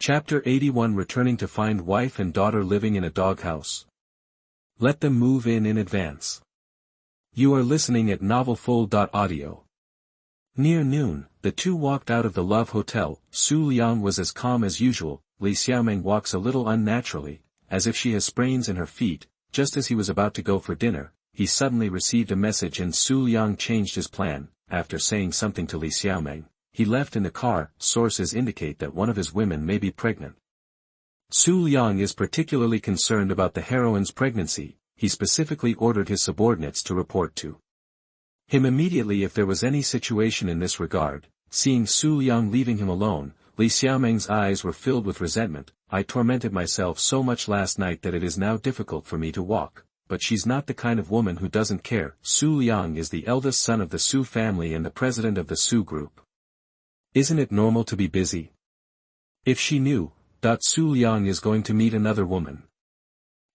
Chapter 81 Returning to find wife and daughter living in a doghouse. Let them move in advance. You are listening at novelfull.audio. Near noon, the two walked out of the Love Hotel. Xu Liang was as calm as usual. Li Xiaomeng walks a little unnaturally, as if she has sprains in her feet. Just as he was about to go for dinner, he suddenly received a message and Xu Liang changed his plan. After saying something to Li Xiaomeng, he left in the car. Sources indicate that one of his women may be pregnant. Xu Liang is particularly concerned about the heroine's pregnancy. He specifically ordered his subordinates to report to him immediately if there was any situation in this regard. Seeing Xu Liang leaving him alone, Li Xiaomeng's eyes were filled with resentment. I tormented myself so much last night that it is now difficult for me to walk. But she's not the kind of woman who doesn't care. Xu Liang is the eldest son of the Xu family and the president of the Xu group. Isn't it normal to be busy? If she knew, Xu Liang is going to meet another woman.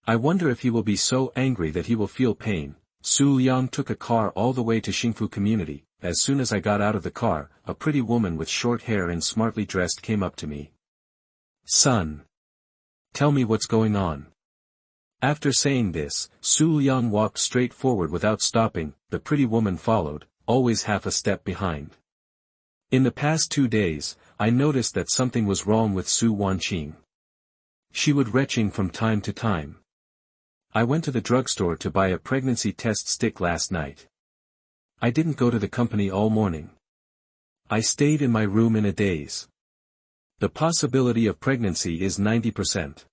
I wonder if he will be so angry that he will feel pain. Xu Liang took a car all the way to Xingfu community. As soon as I got out of the car, a pretty woman with short hair and smartly dressed came up to me. Son. Tell me what's going on. After saying this, Xu Liang walked straight forward without stopping. The pretty woman followed, always half a step behind. In the past 2 days, I noticed that something was wrong with Xu Wanqing. She would retching from time to time. I went to the drugstore to buy a pregnancy test stick last night. I didn't go to the company all morning. I stayed in my room in a daze. The possibility of pregnancy is 90%.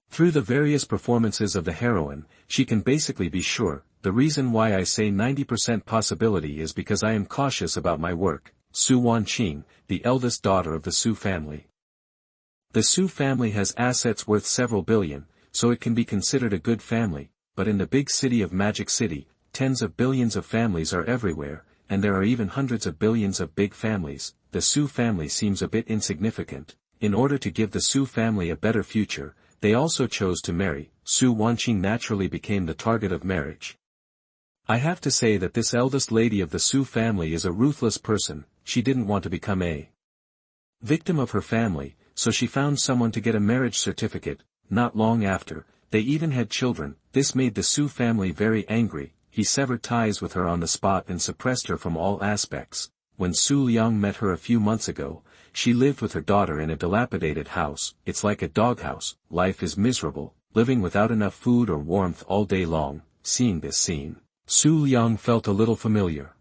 Through the various performances of the heroine, she can basically be sure. The reason why I say 90% possibility is because I am cautious about my work. Xu Wanqing, the eldest daughter of the Xu family. The Xu family has assets worth several billion, so it can be considered a good family, but in the big city of Magic City, tens of billions of families are everywhere, and there are even hundreds of billions of big families. The Xu family seems a bit insignificant. In order to give the Xu family a better future, they also chose to marry. Xu Wanqing naturally became the target of marriage. I have to say that this eldest lady of the Xu family is a ruthless person. She didn't want to become a victim of her family, so she found someone to get a marriage certificate. Not long after, they even had children. This made the Xu family very angry. He severed ties with her on the spot and suppressed her from all aspects. When Xu Liang met her a few months ago, she lived with her daughter in a dilapidated house. It's like a doghouse. Life is miserable, living without enough food or warmth all day long. Seeing this scene, Xu Liang felt a little familiar.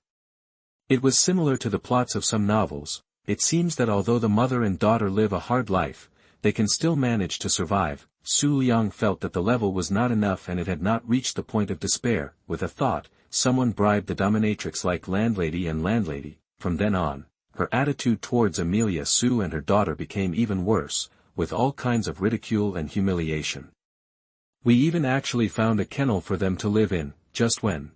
It was similar to the plots of some novels. It seems that although the mother and daughter live a hard life, they can still manage to survive. Xu Liang felt that the level was not enough and it had not reached the point of despair. With a thought, someone bribed the dominatrix like landlady and landlady. From then on, her attitude towards Amelia Xu and her daughter became even worse, with all kinds of ridicule and humiliation. We even actually found a kennel for them to live in. Just when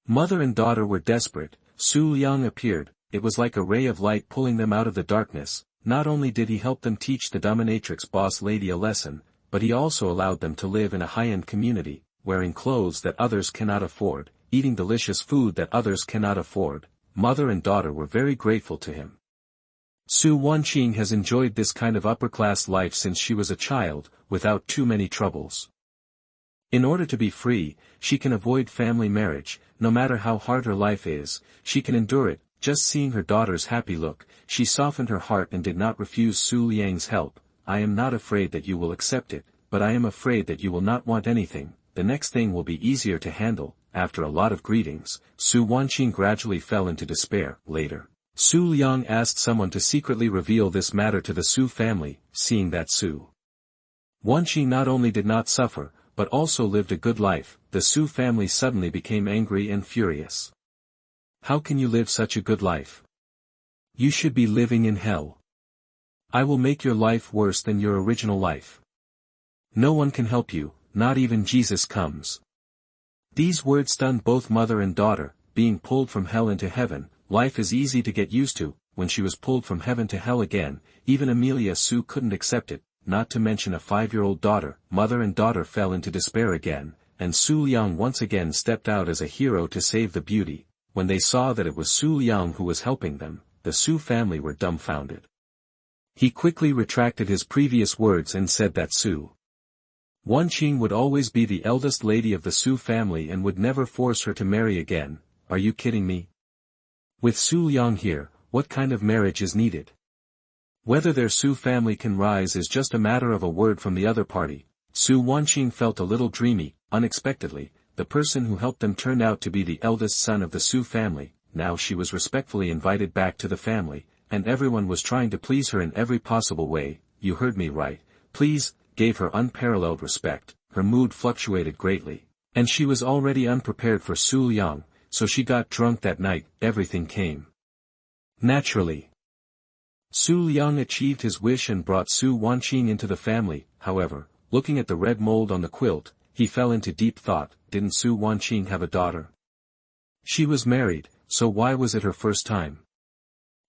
mother and daughter were desperate, Xu Liang appeared. It was like a ray of light pulling them out of the darkness. Not only did he help them teach the dominatrix boss lady a lesson, but he also allowed them to live in a high-end community, wearing clothes that others cannot afford, eating delicious food that others cannot afford. Mother and daughter were very grateful to him. Xu Wanqing has enjoyed this kind of upper-class life since she was a child, without too many troubles. In order to be free, she can avoid family marriage. No matter how hard her life is, she can endure it. Just seeing her daughter's happy look, she softened her heart and did not refuse Xu Liang's help. I am not afraid that you will accept it, but I am afraid that you will not want anything. The next thing will be easier to handle. After a lot of greetings, Xu Wanqing gradually fell into despair. Later, Xu Liang asked someone to secretly reveal this matter to the Xu family. Seeing that Xu Wanqing not only did not suffer, but also lived a good life, the Xu family suddenly became angry and furious. How can you live such a good life? You should be living in hell. I will make your life worse than your original life. No one can help you, not even Jesus comes. These words stunned both mother and daughter. Being pulled from hell into heaven, life is easy to get used to. When she was pulled from heaven to hell again, even Amelia Xu couldn't accept it, not to mention a 5-year-old daughter. Mother and daughter fell into despair again, and Xu Liang once again stepped out as a hero to save the beauty. When they saw that it was Xu Liang who was helping them, the Xu family were dumbfounded. He quickly retracted his previous words and said that Su Wanqing would always be the eldest lady of the Su family and would never force her to marry again. Are you kidding me? With Xu Liang here, what kind of marriage is needed? Whether their Su family can rise is just a matter of a word from the other party. Su Wanqing felt a little dreamy. Unexpectedly, the person who helped them turned out to be the eldest son of the Su family. Now she was respectfully invited back to the family, and everyone was trying to please her in every possible way. You heard me right, please, gave her unparalleled respect. Her mood fluctuated greatly, and she was already unprepared for Xu Liang, so she got drunk that night. Everything came naturally. Xu Liang achieved his wish and brought Su Wanqing into the family. However, looking at the red mold on the quilt, he fell into deep thought. Didn't Su Wanqing have a daughter? She was married, so why was it her first time?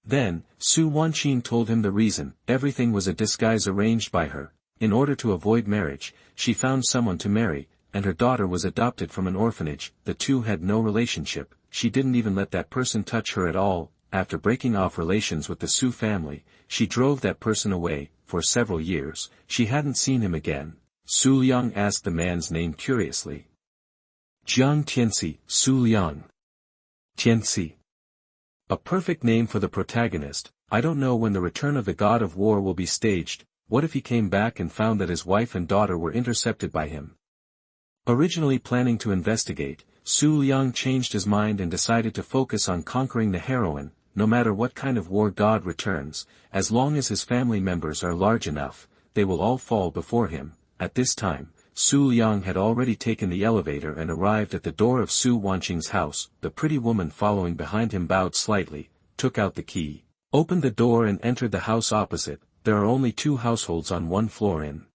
Then, Su Wanqing told him the reason. Everything was a disguise arranged by her. In order to avoid marriage, she found someone to marry, and her daughter was adopted from an orphanage. The two had no relationship. She didn't even let that person touch her at all. After breaking off relations with the Su family, she drove that person away. For several years, she hadn't seen him again. Xu Liang asked the man's name curiously. Jiang Tianxi, Xu Liang. Tianxi. A perfect name for the protagonist. I don't know when the return of the god of war will be staged. What if he came back and found that his wife and daughter were intercepted by him? Originally planning to investigate, Xu Liang changed his mind and decided to focus on conquering the heroine. No matter what kind of war god returns, as long as his family members are large enough, they will all fall before him. At this time, Xu Liang had already taken the elevator and arrived at the door of Su Wanqing's house. The pretty woman following behind him bowed slightly, took out the key, opened the door and entered the house opposite. There are only 2 households on one floor in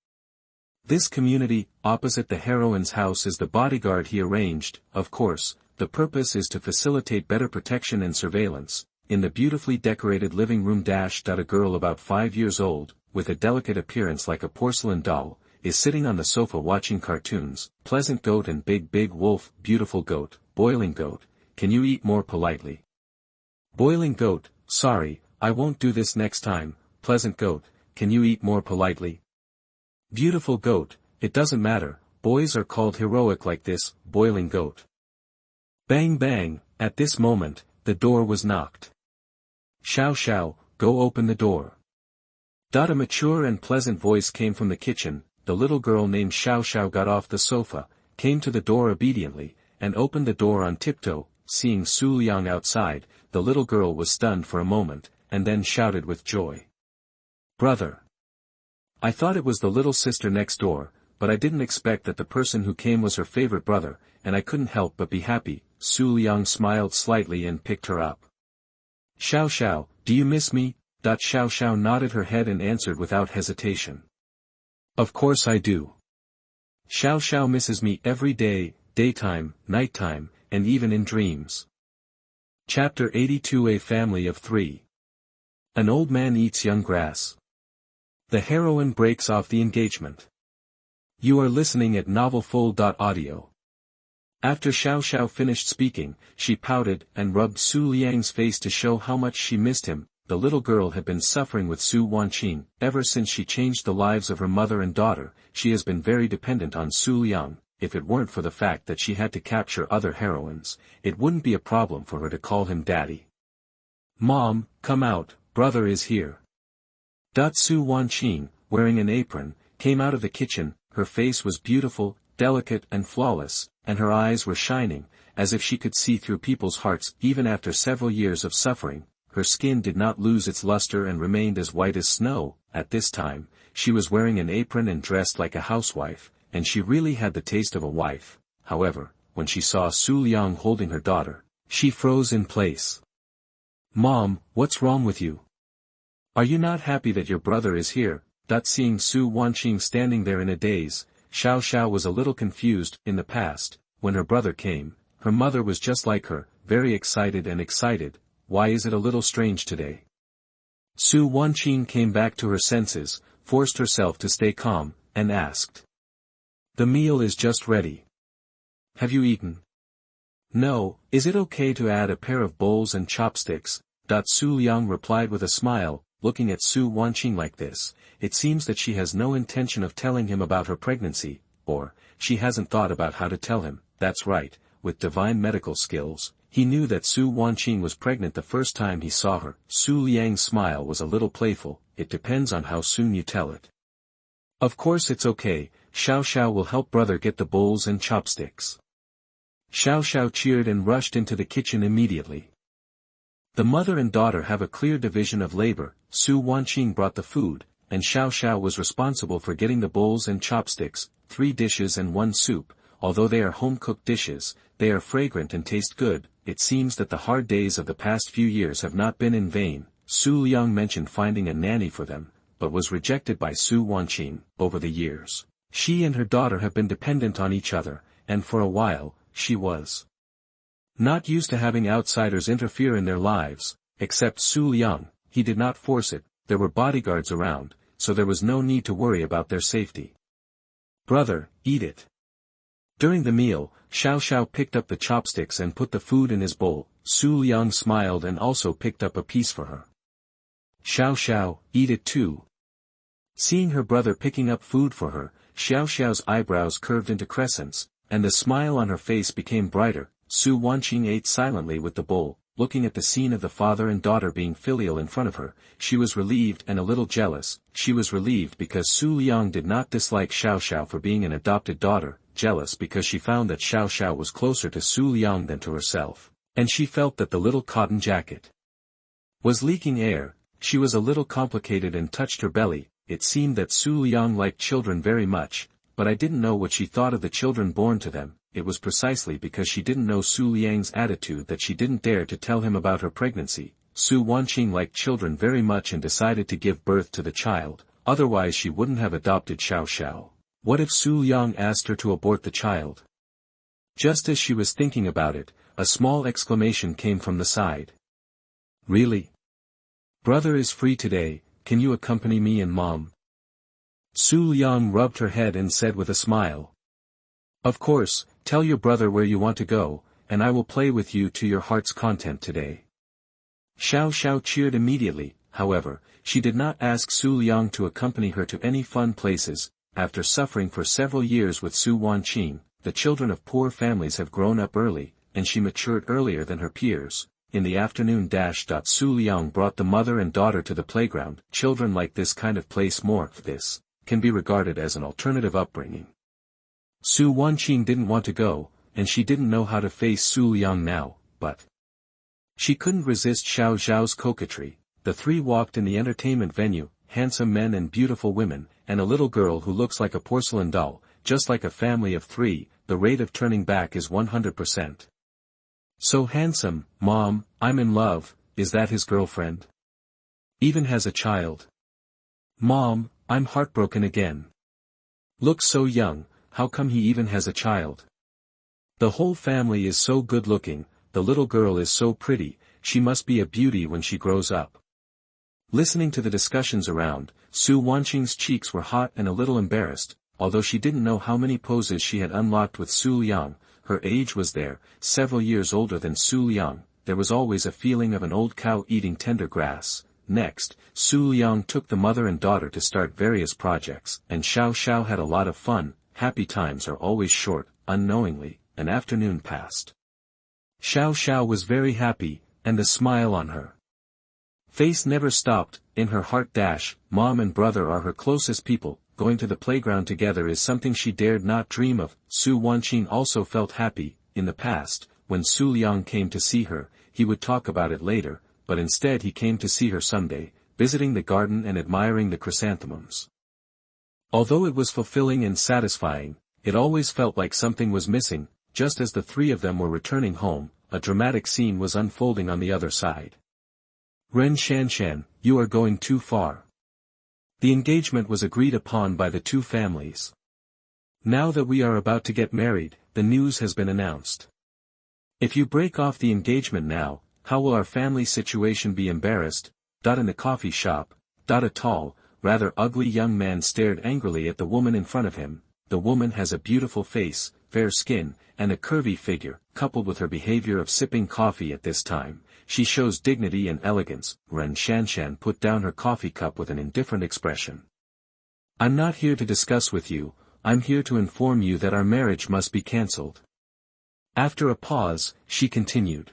this community. Opposite the heroine's house is the bodyguard he arranged. Of course, the purpose is to facilitate better protection and surveillance. In the beautifully decorated living room a girl about 5 years old, with a delicate appearance like a porcelain doll, is sitting on the sofa watching cartoons. Pleasant goat and big wolf. Beautiful goat, boiling goat, can you eat more politely? Boiling goat, sorry, I won't do this next time. Pleasant goat, can you eat more politely? Beautiful goat, it doesn't matter, boys are called heroic like this. Boiling goat. Bang bang, at this moment, the door was knocked. Xiao, go open the door. A mature and pleasant voice came from the kitchen. The little girl named Xiao got off the sofa, came to the door obediently, and opened the door on tiptoe. Seeing Xu Liang outside, the little girl was stunned for a moment, and then shouted with joy. Brother! I thought it was the little sister next door, but I didn't expect that the person who came was her favorite brother, and I couldn't help but be happy. Xu Liang smiled slightly and picked her up. Xiao, do you miss me? Xiao nodded her head and answered without hesitation. Of course I do. Xiao misses me every day, daytime, nighttime, and even in dreams. Chapter 82. A family of 3. An old man eats young grass. The heroine breaks off the engagement. You are listening at novelfull.audio. After Xiao finished speaking, she pouted and rubbed Xu Liang's face to show how much she missed him. The little girl had been suffering with Su Wanqing. Ever since she changed the lives of her mother and daughter, she has been very dependent on Xu Liang. If it weren't for the fact that she had to capture other heroines, it wouldn't be a problem for her to call him daddy. Mom, come out, brother is here. Xu Wanqing, wearing an apron, came out of the kitchen. Her face was beautiful, delicate and flawless, and her eyes were shining, as if she could see through people's hearts. Even after several years of suffering, her skin did not lose its luster and remained as white as snow. At this time, she was wearing an apron and dressed like a housewife, and she really had the taste of a wife. However, when she saw Xu Liang holding her daughter, she froze in place. Mom, what's wrong with you? Are you not happy that your brother is here? Seeing Xu Wanqing standing there in a daze, Xiao was a little confused. In the past, when her brother came, her mother was just like her, very excited. Why is it a little strange today? Xu Wanqing came back to her senses, forced herself to stay calm, and asked. The meal is just ready. Have you eaten? No. Is it okay to add a pair of bowls and chopsticks? Xu Liang replied with a smile. looking at Su Wanqing like this, it seems that she has no intention of telling him about her pregnancy, or, she hasn't thought about how to tell him. That's right, with divine medical skills, he knew that Su Wanqing was pregnant the first time he saw her. Xu Liang's smile was a little playful. It depends on how soon you tell it. Of course it's okay, Xiao Xiao will help brother get the bowls and chopsticks. Xiao Xiao cheered and rushed into the kitchen immediately. The mother and daughter have a clear division of labor. Su Wanqing brought the food, and Xiao Xiao was responsible for getting the bowls and chopsticks, 3 dishes and 1 soup. Although they are home-cooked dishes, they are fragrant and taste good. It seems that the hard days of the past few years have not been in vain. Xu Liang mentioned finding a nanny for them, but was rejected by Su Wanqing. Over the years, she and her daughter have been dependent on each other, and for a while, she was not used to having outsiders interfere in their lives. Except Xu Liang, he did not force it. There were bodyguards around, so there was no need to worry about their safety. Brother, eat it. During the meal, Xiao Xiao picked up the chopsticks and put the food in his bowl. Xu Liang smiled and also picked up a piece for her. Xiao Xiao, eat it too. Seeing her brother picking up food for her, Xiao Xiao's eyebrows curved into crescents, and the smile on her face became brighter. Su Wanqing ate silently with the bowl, looking at the scene of the father and daughter being filial in front of her. She was relieved and a little jealous. She was relieved because Xu Liang did not dislike Xiao Xiao for being an adopted daughter, jealous because she found that Xiao Xiao was closer to Xu Liang than to herself, and she felt that the little cotton jacket was leaking air. She was a little complicated and touched her belly. It seemed that Xu Liang liked children very much, but I didn't know what she thought of the children born to them. It was precisely because she didn't know Xu Liang's attitude that she didn't dare to tell him about her pregnancy. Su Wanqing liked children very much and decided to give birth to the child, otherwise she wouldn't have adopted Xiao Xiao. What if Xu Liang asked her to abort the child? Just as she was thinking about it, a small exclamation came from the side. Really? Brother is free today, can you accompany me and Mom? Xu Liang rubbed her head and said with a smile. Of course, tell your brother where you want to go, and I will play with you to your heart's content today. Xiao Xiao cheered immediately. However, she did not ask Xu Liang to accompany her to any fun places. After suffering for several years with Su Wanqing, the children of poor families have grown up early, and she matured earlier than her peers. In the afternoon, Su Liang brought the mother and daughter to the playground. Children like this kind of place more. This can be regarded as an alternative upbringing. Su Wanqing didn't want to go, and she didn't know how to face Xu Liang now, but she couldn't resist Xiao Xiao's coquetry. The three walked in the entertainment venue, handsome men and beautiful women, and a little girl who looks like a porcelain doll. Just like a family of 3, the rate of turning back is 100%. So handsome, Mom, I'm in love. Is that his girlfriend? Even has a child. Mom, I'm heartbroken again. Looks so young, how come he even has a child? The whole family is so good looking, the little girl is so pretty, she must be a beauty when she grows up. Listening to the discussions around, Su Wanqing's cheeks were hot and a little embarrassed. Although she didn't know how many poses she had unlocked with Xu Liang, her age was there, several years older than Xu Liang. There was always a feeling of an old cow eating tender grass. Next, Xu Liang took the mother and daughter to start various projects, and Xiao Xiao had a lot of fun. Happy times are always short. Unknowingly, an afternoon passed. Xiao Xiao was very happy, and the smile on her face never stopped. In her heart, Mom and brother are her closest people. Going to the playground together is something she dared not dream of. Su Wanqing also felt happy. In the past, when Xu Liang came to see her, he would talk about it later, but instead he came to see her someday, visiting the garden and admiring the chrysanthemums. Although it was fulfilling and satisfying, it always felt like something was missing. Just as the three of them were returning home, a dramatic scene was unfolding on the other side. Ren Shanshan, you are going too far. The engagement was agreed upon by the two families. Now that we are about to get married, the news has been announced. If you break off the engagement now, how will our family situation be embarrassed? In the coffee shop, a tall, rather ugly young man stared angrily at the woman in front of him. The woman has a beautiful face, fair skin, and a curvy figure. Coupled with her behavior of sipping coffee at this time, she shows dignity and elegance. Ren Shanshan put down her coffee cup with an indifferent expression. I'm not here to discuss with you, I'm here to inform you that our marriage must be cancelled. After a pause, she continued.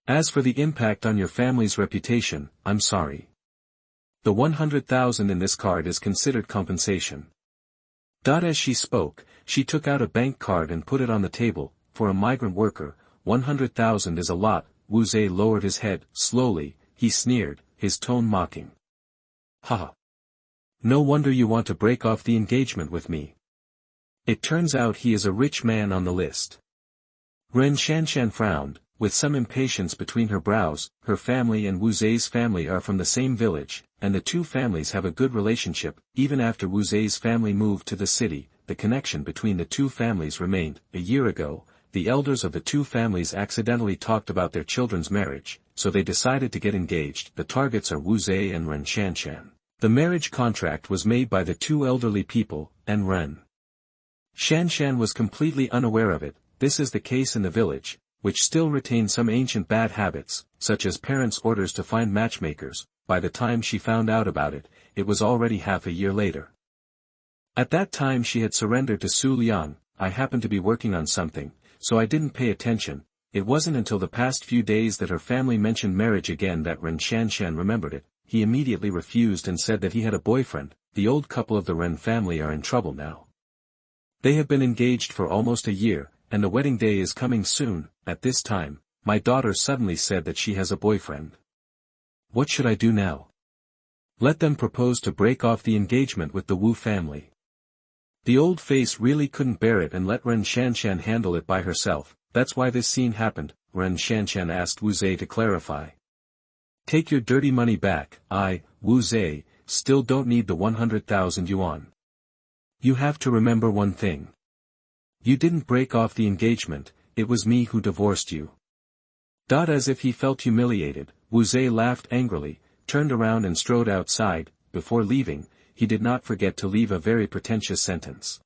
As for the impact on your family's reputation, I'm sorry. The 100,000 in this card is considered compensation. As she spoke, she took out a bank card and put it on the table. For a migrant worker, 100,000 is a lot. Wu Zhe lowered his head. Slowly, he sneered, his tone mocking. Ha! No wonder you want to break off the engagement with me. It turns out he is a rich man on the list. Ren Shanshan frowned, with some impatience between her brows. Her family and Wu Zhe's family are from the same village, and the two families have a good relationship. Even after Wu Zhe's family moved to the city, the connection between the two families remained. A year ago, the elders of the two families accidentally talked about their children's marriage, so they decided to get engaged. The targets are Wu Zhe and Ren Shanshan. The marriage contract was made by the two elderly people, and Ren Shanshan was completely unaware of it. This is the case in the village, which still retains some ancient bad habits, such as parents' orders to find matchmakers. By the time she found out about it, it was already half a year later. At that time she had surrendered to Xu Liang. I happened to be working on something, so I didn't pay attention. It wasn't until the past few days that her family mentioned marriage again that Ren Shanshan remembered it. He immediately refused and said that he had a boyfriend. The old couple of the Ren family are in trouble now. They have been engaged for almost a year, and the wedding day is coming soon. At this time, my daughter suddenly said that she has a boyfriend. What should I do now? Let them propose to break off the engagement with the Wu family. The old face really couldn't bear it and let Ren Shanshan handle it by herself. That's why this scene happened. Ren Shanshan asked Wu Zhe to clarify. Take your dirty money back. I, Wu Zhe, still don't need the 100,000 yuan. You have to remember one thing. You didn't break off the engagement, it was me who divorced you. As if he felt humiliated, Wu Zhe laughed angrily, turned around and strode outside. Before leaving, he did not forget to leave a very pretentious sentence.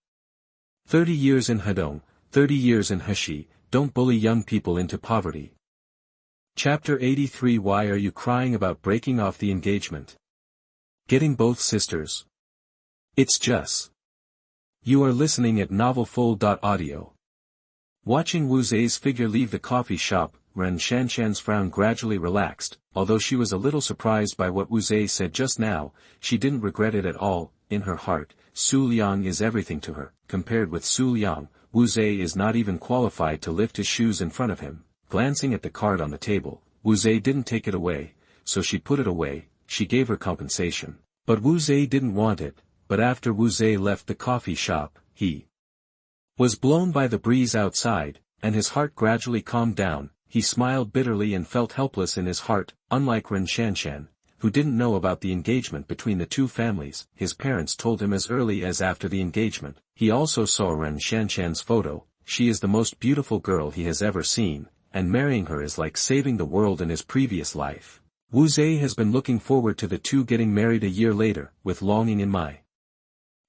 30 years in Hedong, 30 years in Heshi, don't bully young people into poverty. Chapter 83. Why are you crying about breaking off the engagement? Getting both sisters? It's just. You are listening at novelfull.audio. Watching Wu Zhe's figure leave the coffee shop, Ren Shanshan's frown gradually relaxed. Although she was a little surprised by what Wu Zhe said just now, she didn't regret it at all. In her heart, Xu Liang is everything to her. Compared with Xu Liang, Wu Zhe is not even qualified to lift his shoes in front of him. Glancing at the card on the table, Wu Zhe didn't take it away, so she put it away. She gave her compensation. But Wu Zhe didn't want it. But after Wu Zhe left the coffee shop, he was blown by the breeze outside, and his heart gradually calmed down. He smiled bitterly and felt helpless in his heart. Unlike Ren Shanshan, who didn't know about the engagement between the two families, his parents told him as early as after the engagement. He also saw Ren Shanshan's photo. She is the most beautiful girl he has ever seen, and marrying her is like saving the world in his previous life. Wu Zhe has been looking forward to the two getting married a year later, with longing in my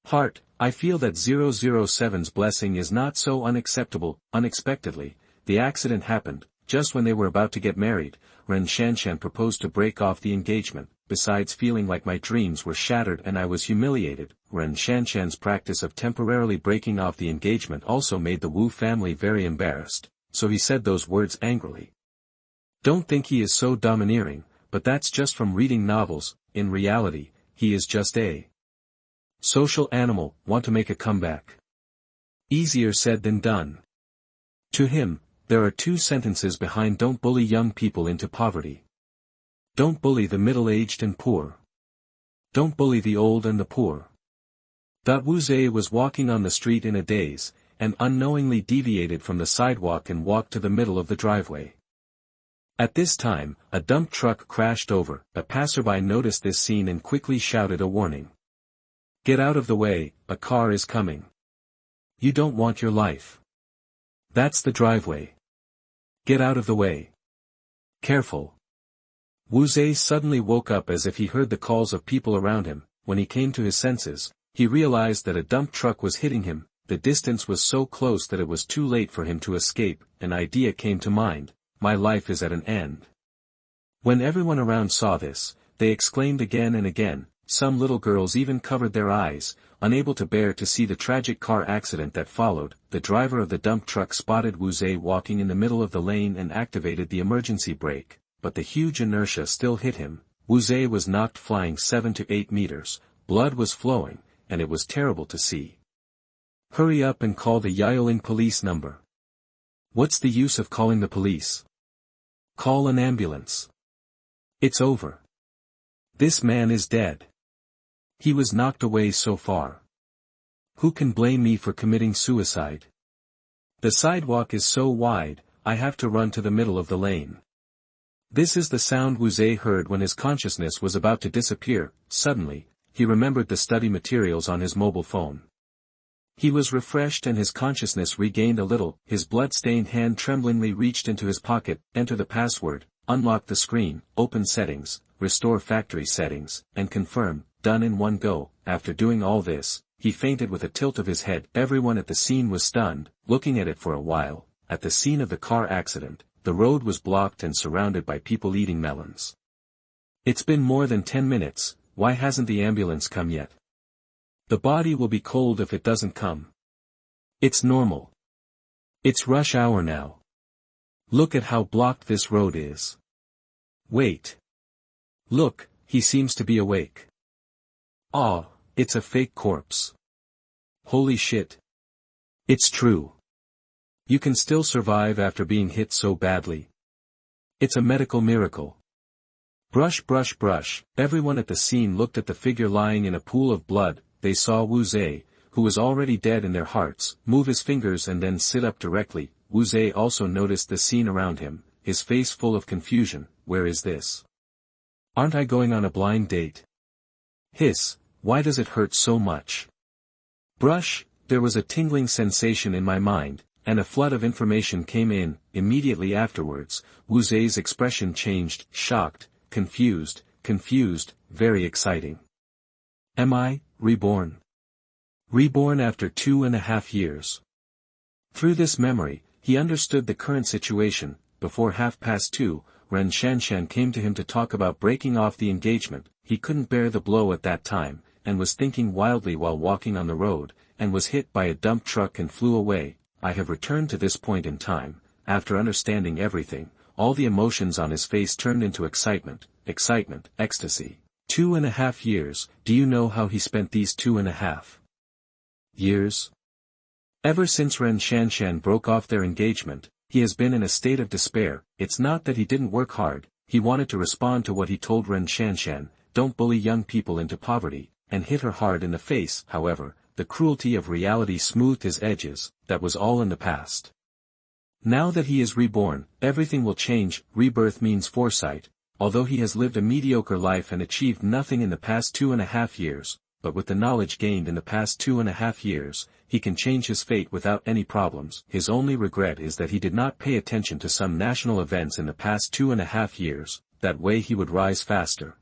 heart. I feel that 007's blessing is not so unacceptable. Unexpectedly, the accident happened. Just when they were about to get married, Ren Shanshan proposed to break off the engagement. Besides feeling like my dreams were shattered and I was humiliated, Ren Shanshan's practice of temporarily breaking off the engagement also made the Wu family very embarrassed, so he said those words angrily. Don't think he is so domineering, but that's just from reading novels. In reality, he is just a social animal. Want to make a comeback? Easier said than done. To him, there are two sentences behind don't bully young people into poverty. Don't bully the middle-aged and poor. Don't bully the old and the poor. Wu Zhe was walking on the street in a daze, and unknowingly deviated from the sidewalk and walked to the middle of the driveway. At this time, a dump truck crashed over. A passerby noticed this scene and quickly shouted a warning. Get out of the way, a car is coming. You don't want your life. That's the driveway. Get out of the way. Careful. Wu Zhe suddenly woke up as if he heard the calls of people around him. When he came to his senses, he realized that a dump truck was hitting him. The distance was so close that it was too late for him to escape. An idea came to mind. My life is at an end. When everyone around saw this, they exclaimed again and again. Some little girls even covered their eyes, unable to bear to see the tragic car accident that followed. The driver of the dump truck spotted Wu Zhe walking in the middle of the lane and activated the emergency brake, but the huge inertia still hit him. Wu Zhe was knocked flying 7 to 8 meters, blood was flowing, and it was terrible to see. Hurry up and call the Yaoling police number. What's the use of calling the police? Call an ambulance. It's over. This man is dead. He was knocked away so far. Who can blame me for committing suicide? The sidewalk is so wide, I have to run to the middle of the lane. This is the sound Wu Zhe heard when his consciousness was about to disappear. Suddenly, he remembered the study materials on his mobile phone. He was refreshed and his consciousness regained a little. His blood-stained hand tremblingly reached into his pocket, enter the password, unlock the screen, open settings, restore factory settings, and confirm, done in one go. After doing all this, he fainted with a tilt of his head. Everyone at the scene was stunned, looking at it for a while. At the scene of the car accident, the road was blocked and surrounded by people eating melons. It's been more than 10 minutes, why hasn't the ambulance come yet? The body will be cold if it doesn't come. It's normal. It's rush hour now. Look at how blocked this road is. Wait. Look, he seems to be awake. Ah, it's a fake corpse. Holy shit. It's true. You can still survive after being hit so badly. It's a medical miracle. Brush brush brush. Everyone at the scene looked at the figure lying in a pool of blood. They saw Wu Zhe, who was already dead in their hearts, move his fingers and then sit up directly. Wu Zhe also noticed the scene around him, his face full of confusion. Where is this? Aren't I going on a blind date? Hiss, why does it hurt so much? Brush, there was a tingling sensation in my mind, and a flood of information came in. Immediately afterwards, Wu Zhe's expression changed, shocked, confused, very exciting. Am I reborn? Reborn after 2.5 years. Through this memory, he understood the current situation. Before 2:30, Ren Shanshan came to him to talk about breaking off the engagement. He couldn't bear the blow at that time, and was thinking wildly while walking on the road, and was hit by a dump truck and flew away. I have returned to this point in time. After understanding everything, all the emotions on his face turned into excitement, ecstasy. 2.5 years, do you know how he spent these 2.5 years? Ever since Ren Shanshan broke off their engagement, he has been in a state of despair. It's not that he didn't work hard, he wanted to respond to what he told Ren Shanshan, don't bully young people into poverty, and hit her hard in the face. However, the cruelty of reality smoothed his edges. That was all in the past. Now that he is reborn, everything will change. Rebirth means foresight. Although he has lived a mediocre life and achieved nothing in the past 2.5 years, but with the knowledge gained in the past 2.5 years, he can change his fate without any problems. His only regret is that he did not pay attention to some national events in the past 2.5 years, that way he would rise faster.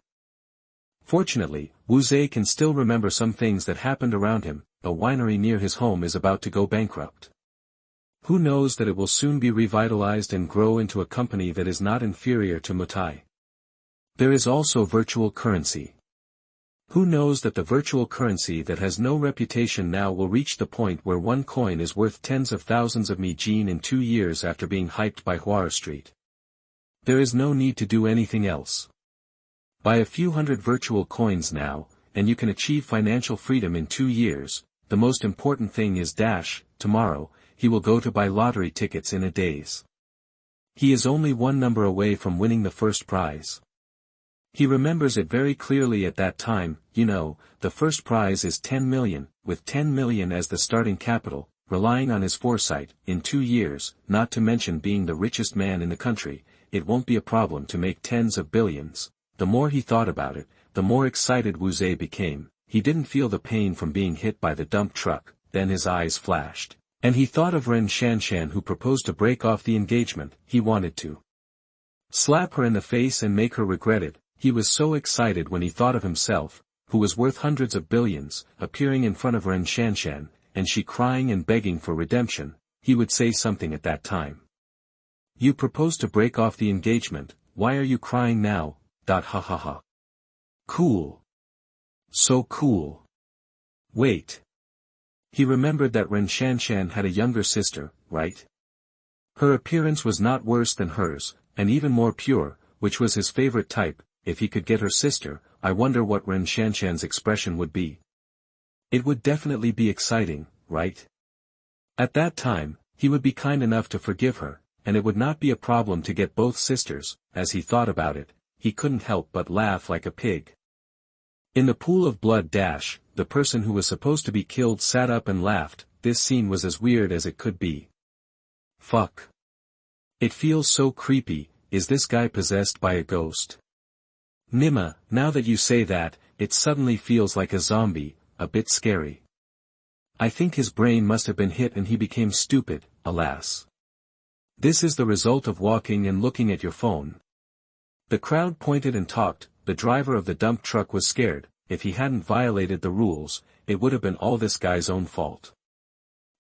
Fortunately, Wu Zhe can still remember some things that happened around him. A winery near his home is about to go bankrupt. Who knows that it will soon be revitalized and grow into a company that is not inferior to Mutai. There is also virtual currency. Who knows that the virtual currency that has no reputation now will reach the point where one coin is worth tens of thousands of mijin in 2 years after being hyped by Huara Street. There is no need to do anything else. Buy a few hundred virtual coins now, and you can achieve financial freedom in 2 years. The most important thing is tomorrow, he will go to buy lottery tickets in a daze. He is only one number away from winning the first prize. He remembers it very clearly at that time. The first prize is 10 million, with 10 million as the starting capital, relying on his foresight. In 2 years, not to mention being the richest man in the country, it won't be a problem to make tens of billions. The more he thought about it, the more excited Wu Zhe became. He didn't feel the pain from being hit by the dump truck. Then his eyes flashed, and he thought of Ren Shanshan, who proposed to break off the engagement. He wanted to slap her in the face and make her regret it. He was so excited when he thought of himself, who was worth hundreds of billions, appearing in front of Ren Shanshan, and she crying and begging for redemption. He would say something at that time. You propose to break off the engagement, why are you crying now? Ha ha ha. Cool. So cool. Wait. He remembered that Ren Shanshan had a younger sister, right? Her appearance was not worse than hers, and even more pure, which was his favorite type. If he could get her sister, I wonder what Ren Shanshan's expression would be. It would definitely be exciting, right? At that time, he would be kind enough to forgive her, and it would not be a problem to get both sisters. As he thought about it, he couldn't help but laugh like a pig. In the pool of blood dash, the person who was supposed to be killed sat up and laughed. This scene was as weird as it could be. Fuck. It feels so creepy. Is this guy possessed by a ghost? Nima, now that you say that, it suddenly feels like a zombie, a bit scary. I think his brain must have been hit and he became stupid, alas. This is the result of walking and looking at your phone. The crowd pointed and talked. The driver of the dump truck was scared. If he hadn't violated the rules, it would have been all this guy's own fault.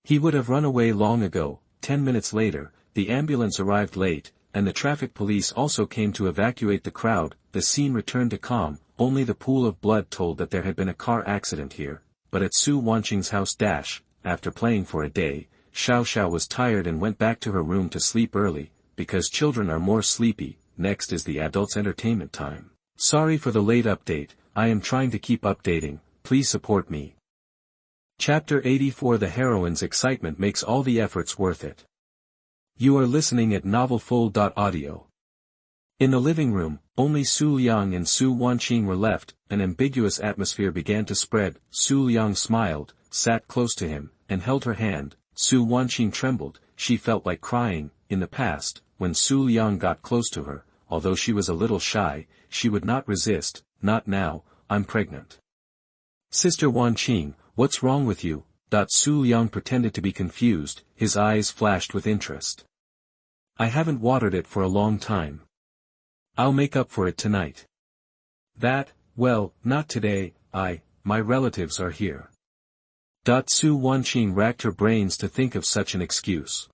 He would have run away long ago. 10 minutes later, the ambulance arrived late, and the traffic police also came to evacuate the crowd. The scene returned to calm. Only the pool of blood told that there had been a car accident here. But at Su Wanqing's house after playing for a day, Xiao Xiao was tired and went back to her room to sleep early, because children are more sleepy. Next is the adults' entertainment time. Sorry for the late update, I am trying to keep updating, please support me. Chapter 84. The heroine's excitement makes all the efforts worth it. You are listening at novelfull.audio. In the living room, only Xu Liang and Su Wanqing were left. An ambiguous atmosphere began to spread. Xu Liang smiled, sat close to him, and held her hand. Su Wanqing trembled. She felt like crying. In the past, when Xu Liang got close to her, although she was a little shy, she would not resist. Not now, I'm pregnant. Sister Wanqing, what's wrong with you? Xu Liang pretended to be confused. His eyes flashed with interest. I haven't watered it for a long time. I'll make up for it tonight. That, well, not today. My relatives are here. Xu Wanqing racked her brains to think of such an excuse.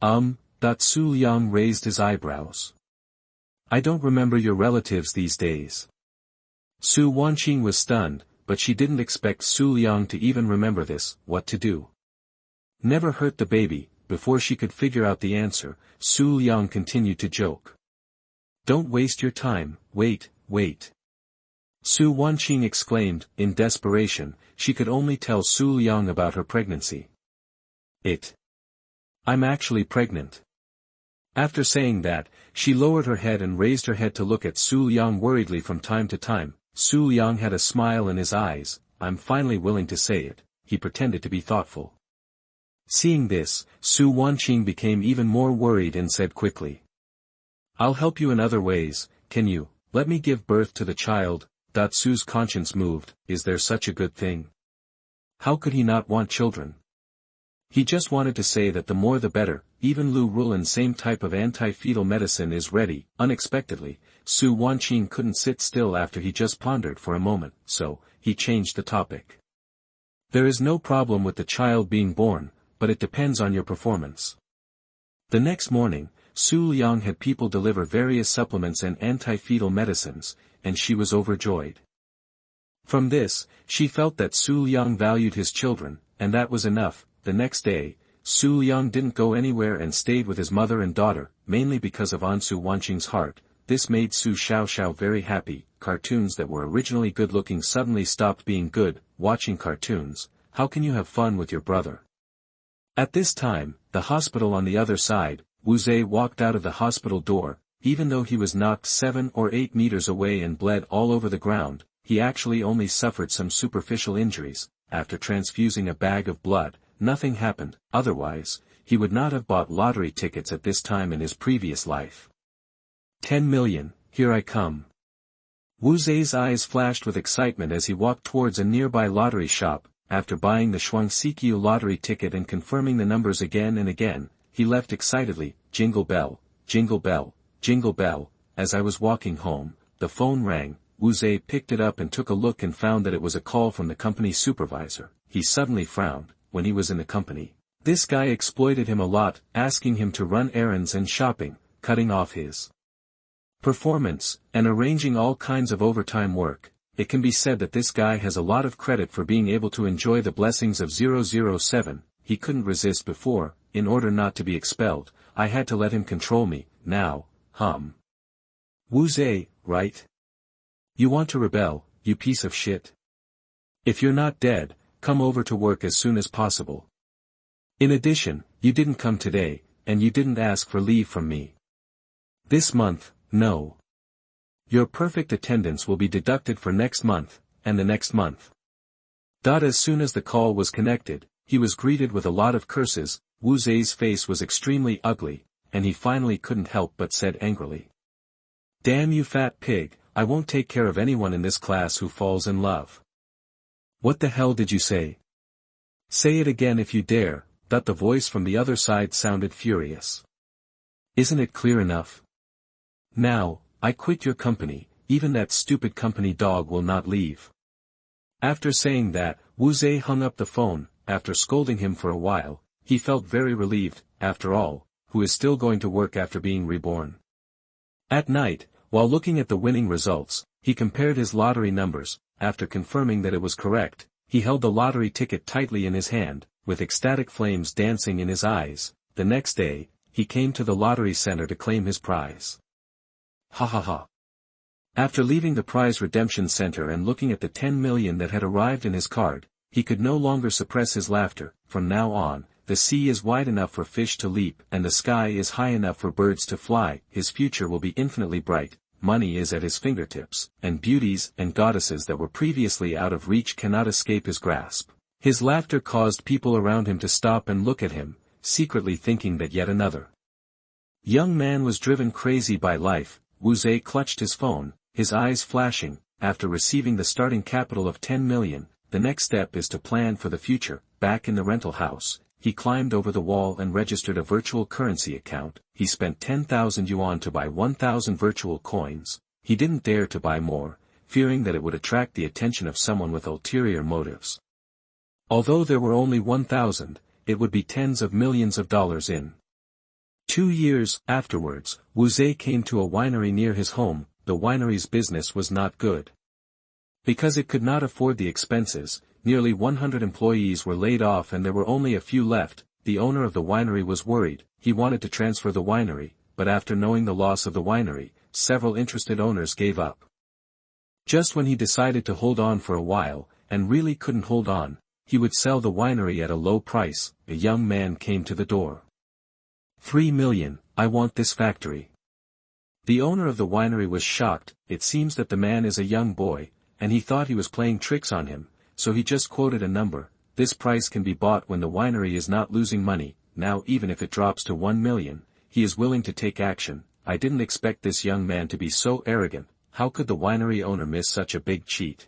Xu Liang raised his eyebrows. I don't remember your relatives these days. Su Wanqing was stunned, but she didn't expect Xu Liang to even remember this. What to do? Never hurt the baby. Before she could figure out the answer, Xu Liang continued to joke. Don't waste your time, wait. Su Wanqing exclaimed, in desperation. She could only tell Xu Liang about her pregnancy. I'm actually pregnant. After saying that, she lowered her head and raised her head to look at Xu Liang worriedly from time to time. Xu Liang had a smile in his eyes. I'm finally willing to say it. He pretended to be thoughtful. Seeing this, Su Wanqing became even more worried and said quickly. I'll help you in other ways. Can you let me give birth to the child? Su's conscience moved. Is there such a good thing? How could he not want children? He just wanted to say that the more the better. Even Lu Rulan's same type of anti-fetal medicine is ready. Unexpectedly, Su Wanqing couldn't sit still after he just pondered for a moment, so he changed the topic. There is no problem with the child being born, but it depends on your performance. The next morning, Xu Liang had people deliver various supplements and anti-fetal medicines, and she was overjoyed. From this, she felt that Xu Liang valued his children, and that was enough. The next day, Xu Liang didn't go anywhere and stayed with his mother and daughter, mainly because of Su Wanqing's heart. This made Su Xiaoxiao very happy. Cartoons that were originally good-looking suddenly stopped being good. Watching cartoons, how can you have fun with your brother? At this time, the hospital on the other side, Wu Zhe walked out of the hospital door. Even though he was knocked 7 or 8 meters away and bled all over the ground, he actually only suffered some superficial injuries. After transfusing a bag of blood, nothing happened. Otherwise, he would not have bought lottery tickets at this time in his previous life. 10 million, here I come. Wu Zhe's eyes flashed with excitement as he walked towards a nearby lottery shop. After buying the Shuangxiqiu lottery ticket and confirming the numbers again and again, he left excitedly. Jingle bell, jingle bell, jingle bell. As I was walking home, the phone rang. Wu Zhe picked it up and took a look and found that it was a call from the company supervisor. He suddenly frowned. When he was in the company, this guy exploited him a lot, asking him to run errands and shopping, cutting off his performance, and arranging all kinds of overtime work, it can be said that this guy has a lot of credit for being able to enjoy the blessings of 007, he couldn't resist before, in order not to be expelled, I had to let him control me, now, Wu Zhe, right? You want to rebel, you piece of shit? If you're not dead, come over to work as soon as possible. In addition, you didn't come today, and you didn't ask for leave from me. This month, no. Your perfect attendance will be deducted for next month, and the next month. As soon as the call was connected, he was greeted with a lot of curses. Wu Zhe's face was extremely ugly, and he finally couldn't help but said angrily. Damn you fat pig, I won't take care of anyone in this class who falls in love. What the hell did you say? Say it again if you dare. The voice from the other side sounded furious. Isn't it clear enough? Now, I quit your company, even that stupid company dog will not leave. After saying that, Wu Zhe hung up the phone. After scolding him for a while, he felt very relieved, after all, who is still going to work after being reborn. At night, while looking at the winning results, he compared his lottery numbers. After confirming that it was correct, he held the lottery ticket tightly in his hand, with ecstatic flames dancing in his eyes. The next day, he came to the lottery center to claim his prize. Ha ha ha. After leaving the prize redemption center and looking at the 10 million that had arrived in his card, he could no longer suppress his laughter. From now on, the sea is wide enough for fish to leap and the sky is high enough for birds to fly. His future will be infinitely bright, money is at his fingertips, and beauties and goddesses that were previously out of reach cannot escape his grasp. His laughter caused people around him to stop and look at him, secretly thinking that yet another young man was driven crazy by life. Wu Zhe clutched his phone, his eyes flashing. After receiving the starting capital of 10 million, the next step is to plan for the future. Back in the rental house, he climbed over the wall and registered a virtual currency account. He spent 10,000 yuan to buy 1,000 virtual coins. He didn't dare to buy more, fearing that it would attract the attention of someone with ulterior motives. Although there were only 1,000, it would be tens of millions of dollars in 2 years. Afterwards, Wu Zhe came to a winery near his home. The winery's business was not good. Because it could not afford the expenses, nearly 100 employees were laid off and there were only a few left. The owner of the winery was worried. He wanted to transfer the winery, but after knowing the loss of the winery, several interested owners gave up. Just when he decided to hold on for a while, and really couldn't hold on, he would sell the winery at a low price. A young man came to the door. 3 million, I want this factory. The owner of the winery was shocked. It seems that the man is a young boy, and he thought he was playing tricks on him, so he just quoted a number. This price can be bought when the winery is not losing money. Now even if it drops to 1 million, he is willing to take action. I didn't expect this young man to be so arrogant. How could the winery owner miss such a big cheat?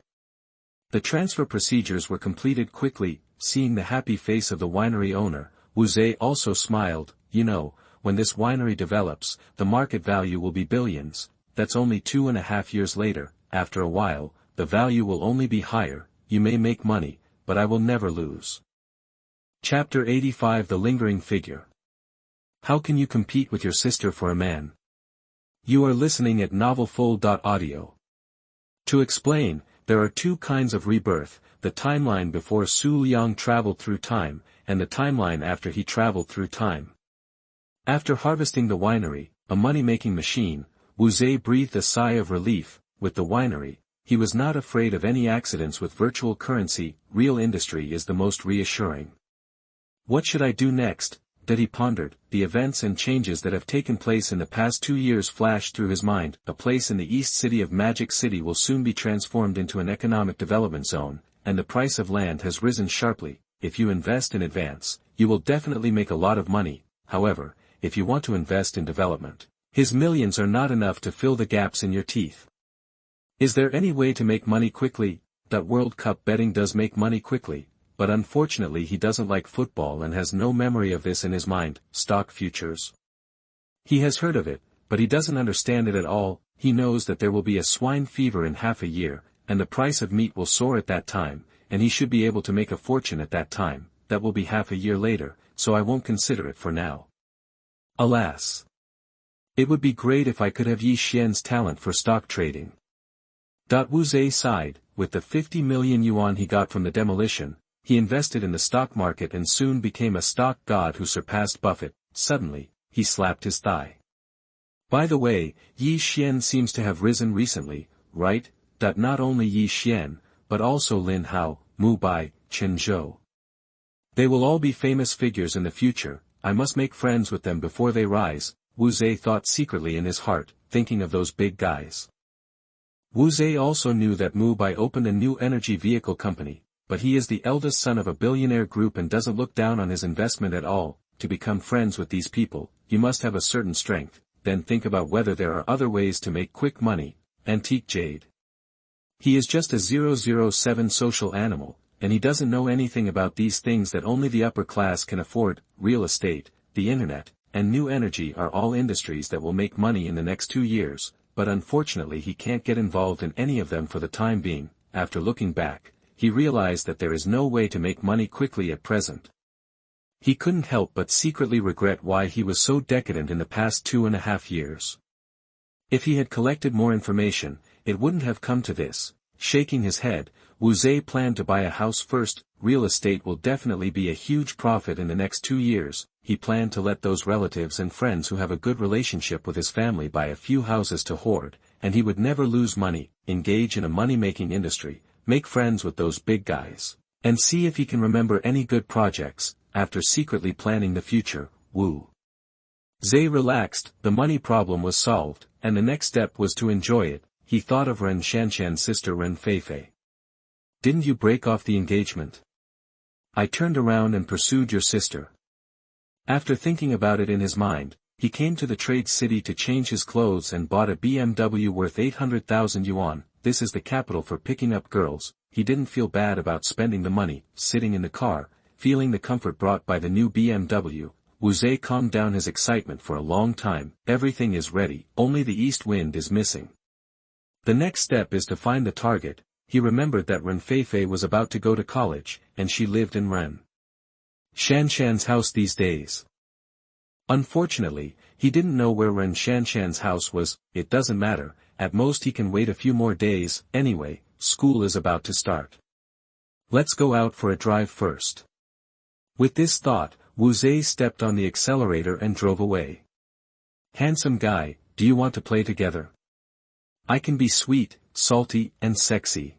The transfer procedures were completed quickly. Seeing the happy face of the winery owner, Wu Zhe also smiled. You know, when this winery develops, the market value will be billions. That's only 2.5 years later. After a while, the value will only be higher. You may make money, but I will never lose. Chapter 85 The Lingering Figure. How can you compete with your sister for a man? You are listening at novelfull.audio. To explain, there are two kinds of rebirth, the timeline before Xu Liang traveled through time, and the timeline after he traveled through time. After harvesting the winery, a money-making machine, Wu Zhe breathed a sigh of relief. With the winery, he was not afraid of any accidents. With virtual currency, real industry is the most reassuring. What should I do next? That he pondered. The events and changes that have taken place in the past 2 years flashed through his mind. A place in the east city of Magic City will soon be transformed into an economic development zone, and the price of land has risen sharply. If you invest in advance, you will definitely make a lot of money. However, if you want to invest in development, his millions are not enough to fill the gaps in your teeth. Is there any way to make money quickly? That World Cup betting does make money quickly, but unfortunately he doesn't like football and has no memory of this in his mind. Stock futures. He has heard of it, but he doesn't understand it at all. He knows that there will be a swine fever in half a year, and the price of meat will soar at that time, and he should be able to make a fortune at that time. That will be half a year later, so I won't consider it for now. Alas! It would be great if I could have Yi Xian's talent for stock trading. Wu Zhe sighed. With the 50 million yuan he got from the demolition, he invested in the stock market and soon became a stock god who surpassed Buffett. Suddenly, he slapped his thigh. By the way, Yi Xian seems to have risen recently, right? Not only Yi Xian, but also Lin Hao, Mu Bai, Chen Zhou. They will all be famous figures in the future. I must make friends with them before they rise, Wu Zhe thought secretly in his heart, thinking of those big guys. Wu Zhe also knew that Mu Bai opened a new energy vehicle company, but he is the eldest son of a billionaire group and doesn't look down on his investment at all. To become friends with these people, you must have a certain strength, then think about whether there are other ways to make quick money. Antique jade. He is just a 007 social animal, and he doesn't know anything about these things that only the upper class can afford. Real estate, the internet, and new energy are all industries that will make money in the next 2 years, but unfortunately he can't get involved in any of them for the time being. After looking back, he realized that there is no way to make money quickly at present. He couldn't help but secretly regret why he was so decadent in the past 2.5 years. If he had collected more information, it wouldn't have come to this. Shaking his head, Wu Zhe planned to buy a house first. Real estate will definitely be a huge profit in the next 2 years. He planned to let those relatives and friends who have a good relationship with his family buy a few houses to hoard, and he would never lose money, engage in a money-making industry, make friends with those big guys, and see if he can remember any good projects. After secretly planning the future, Wu Zhe relaxed. The money problem was solved, and the next step was to enjoy it. He thought of Ren Shanshan's sister Ren Feifei. Didn't you break off the engagement? I turned around and pursued your sister. After thinking about it in his mind, he came to the trade city to change his clothes and bought a BMW worth 800,000 yuan. This is the capital for picking up girls. He didn't feel bad about spending the money. Sitting in the car, feeling the comfort brought by the new BMW, Wu Zhe calmed down his excitement for a long time. Everything is ready, only the east wind is missing. The next step is to find the target. He remembered that Ren Feifei was about to go to college, and she lived in Ren Shanshan's house these days. Unfortunately, he didn't know where Ren Shanshan's house was. It doesn't matter, at most he can wait a few more days. Anyway, school is about to start. Let's go out for a drive first. With this thought, Wu Zhe stepped on the accelerator and drove away. Handsome guy, do you want to play together? I can be sweet, salty, and sexy.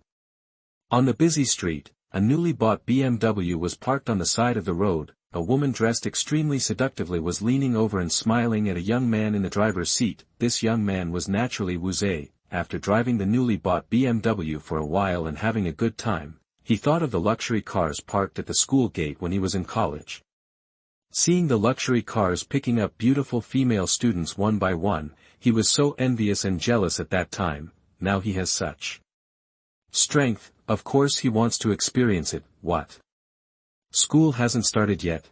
On the busy street, a newly bought BMW was parked on the side of the road. A woman dressed extremely seductively was leaning over and smiling at a young man in the driver's seat. This young man was naturally Wu Zhe. After driving the newly bought BMW for a while and having a good time, he thought of the luxury cars parked at the school gate when he was in college. Seeing the luxury cars picking up beautiful female students one by one, he was so envious and jealous at that time. Now he has such strength, of course he wants to experience it. What? School hasn't started yet.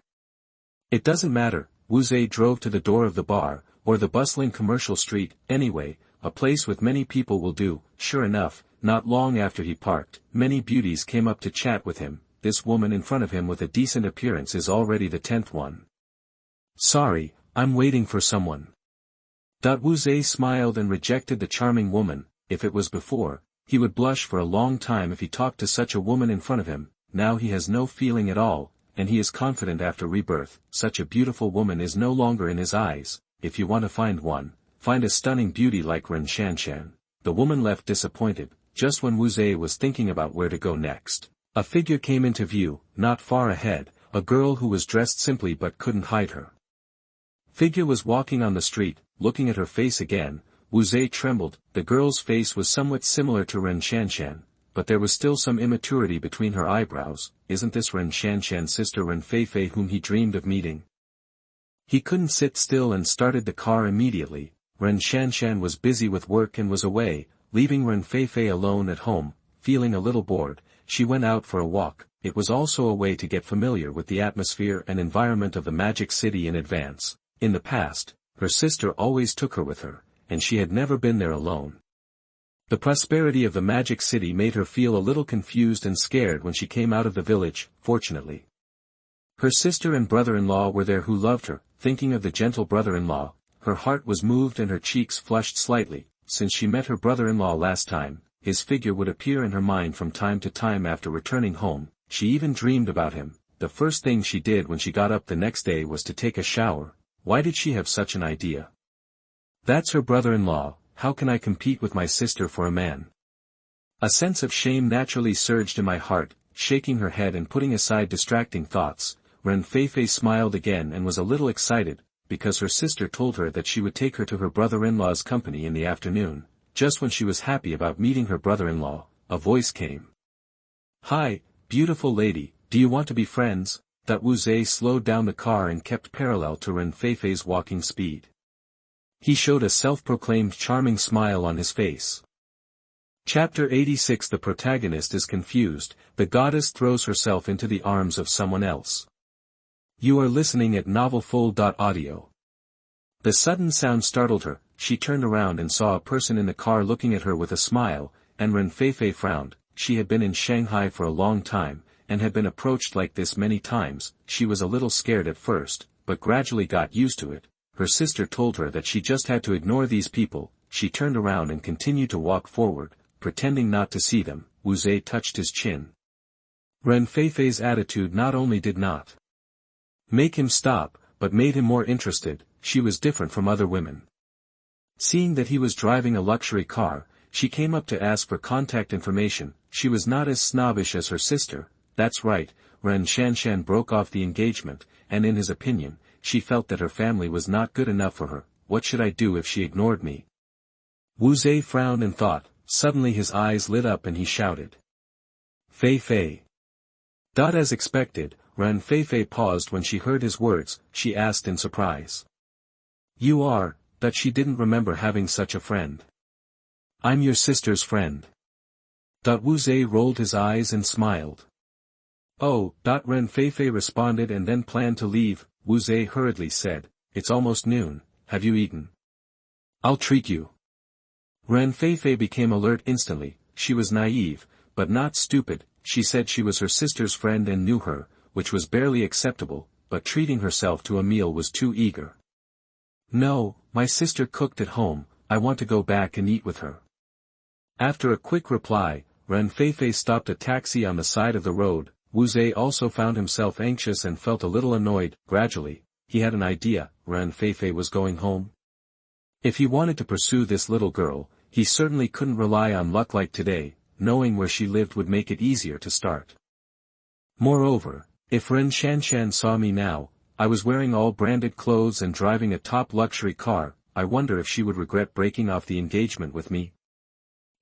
It doesn't matter. Wu Zhe drove to the door of the bar, or the bustling commercial street. Anyway, a place with many people will do. Sure enough, not long after he parked, many beauties came up to chat with him. This woman in front of him with a decent appearance is already the 10th one. Sorry, I'm waiting for someone. Wu Zhe smiled and rejected the charming woman. If it was before, he would blush for a long time if he talked to such a woman in front of him. Now he has no feeling at all, and he is confident after rebirth. Such a beautiful woman is no longer in his eyes. If you want to find one, find a stunning beauty like Ren Shanshan. The woman left disappointed. Just when Wu Zhe was thinking about where to go next, a figure came into view, not far ahead, a girl who was dressed simply but couldn't hide her figure was walking on the street. Looking at her face again, Wu Zhe trembled. The girl's face was somewhat similar to Ren Shanshan, but there was still some immaturity between her eyebrows. Isn't this Ren Shanshan's sister Ren Feifei whom he dreamed of meeting? He couldn't sit still and started the car immediately. Ren Shanshan was busy with work and was away, leaving Ren Feifei alone at home. Feeling a little bored, she went out for a walk. It was also a way to get familiar with the atmosphere and environment of the magic city in advance. In the past, her sister always took her with her, and she had never been there alone. The prosperity of the magic city made her feel a little confused and scared when she came out of the village. Fortunately, her sister and brother-in-law were there who loved her. Thinking of the gentle brother-in-law, Her heart was moved and her cheeks flushed slightly. Since she met her brother-in-law last time, his figure would appear in her mind from time to time after returning home. She even dreamed about him. The first thing she did when she got up the next day was to take a shower. Why did she have such an idea? That's her brother-in-law, how can I compete with my sister for a man? A sense of shame naturally surged in my heart. Shaking her head and putting aside distracting thoughts, Ren Feifei smiled again and was a little excited, because her sister told her that she would take her to her brother-in-law's company in the afternoon. Just when she was happy about meeting her brother-in-law, a voice came. "Hi, beautiful lady, do you want to be friends?" That Wu Zhe slowed down the car and kept parallel to Ren Feifei's walking speed. He showed a self-proclaimed charming smile on his face. Chapter 86. The protagonist is confused. The goddess throws herself into the arms of someone else. You are listening at novelfull.audio. The sudden sound startled her. She turned around and saw a person in the car looking at her with a smile, and Ren Feifei frowned. She had been in Shanghai for a long time, and had been approached like this many times. She was a little scared at first, but gradually got used to it. Her sister told her that she just had to ignore these people. She turned around and continued to walk forward, pretending not to see them. Wu Zhe touched his chin. Ren Feifei's attitude not only did not make him stop, but made him more interested. She was different from other women. Seeing that he was driving a luxury car, she came up to ask for contact information. She was not as snobbish as her sister. That's right, Ren Shanshan broke off the engagement, and in his opinion, she felt that her family was not good enough for her. What should I do if she ignored me? Wu Zhe frowned and thought. Suddenly his eyes lit up and he shouted. Fei. As expected, Ren Feifei paused when she heard his words. She asked in surprise. You are, that she didn't remember having such a friend. I'm your sister's friend. Wu Zhe rolled his eyes and smiled. Oh, Ren Feifei responded and then planned to leave. Wu Zhe hurriedly said, it's almost noon, have you eaten? I'll treat you. Ren Feifei became alert instantly. She was naive, but not stupid. She said she was her sister's friend and knew her, which was barely acceptable, but treating herself to a meal was too eager. No, my sister cooked at home, I want to go back and eat with her. After a quick reply, Ren Feifei stopped a taxi on the side of the road. Wu Zhe also found himself anxious and felt a little annoyed. Gradually, he had an idea. Ren Feifei was going home. If he wanted to pursue this little girl, he certainly couldn't rely on luck like today. Knowing where she lived would make it easier to start. Moreover, if Ren Shanshan saw me now, I was wearing all branded clothes and driving a top luxury car, I wonder if she would regret breaking off the engagement with me.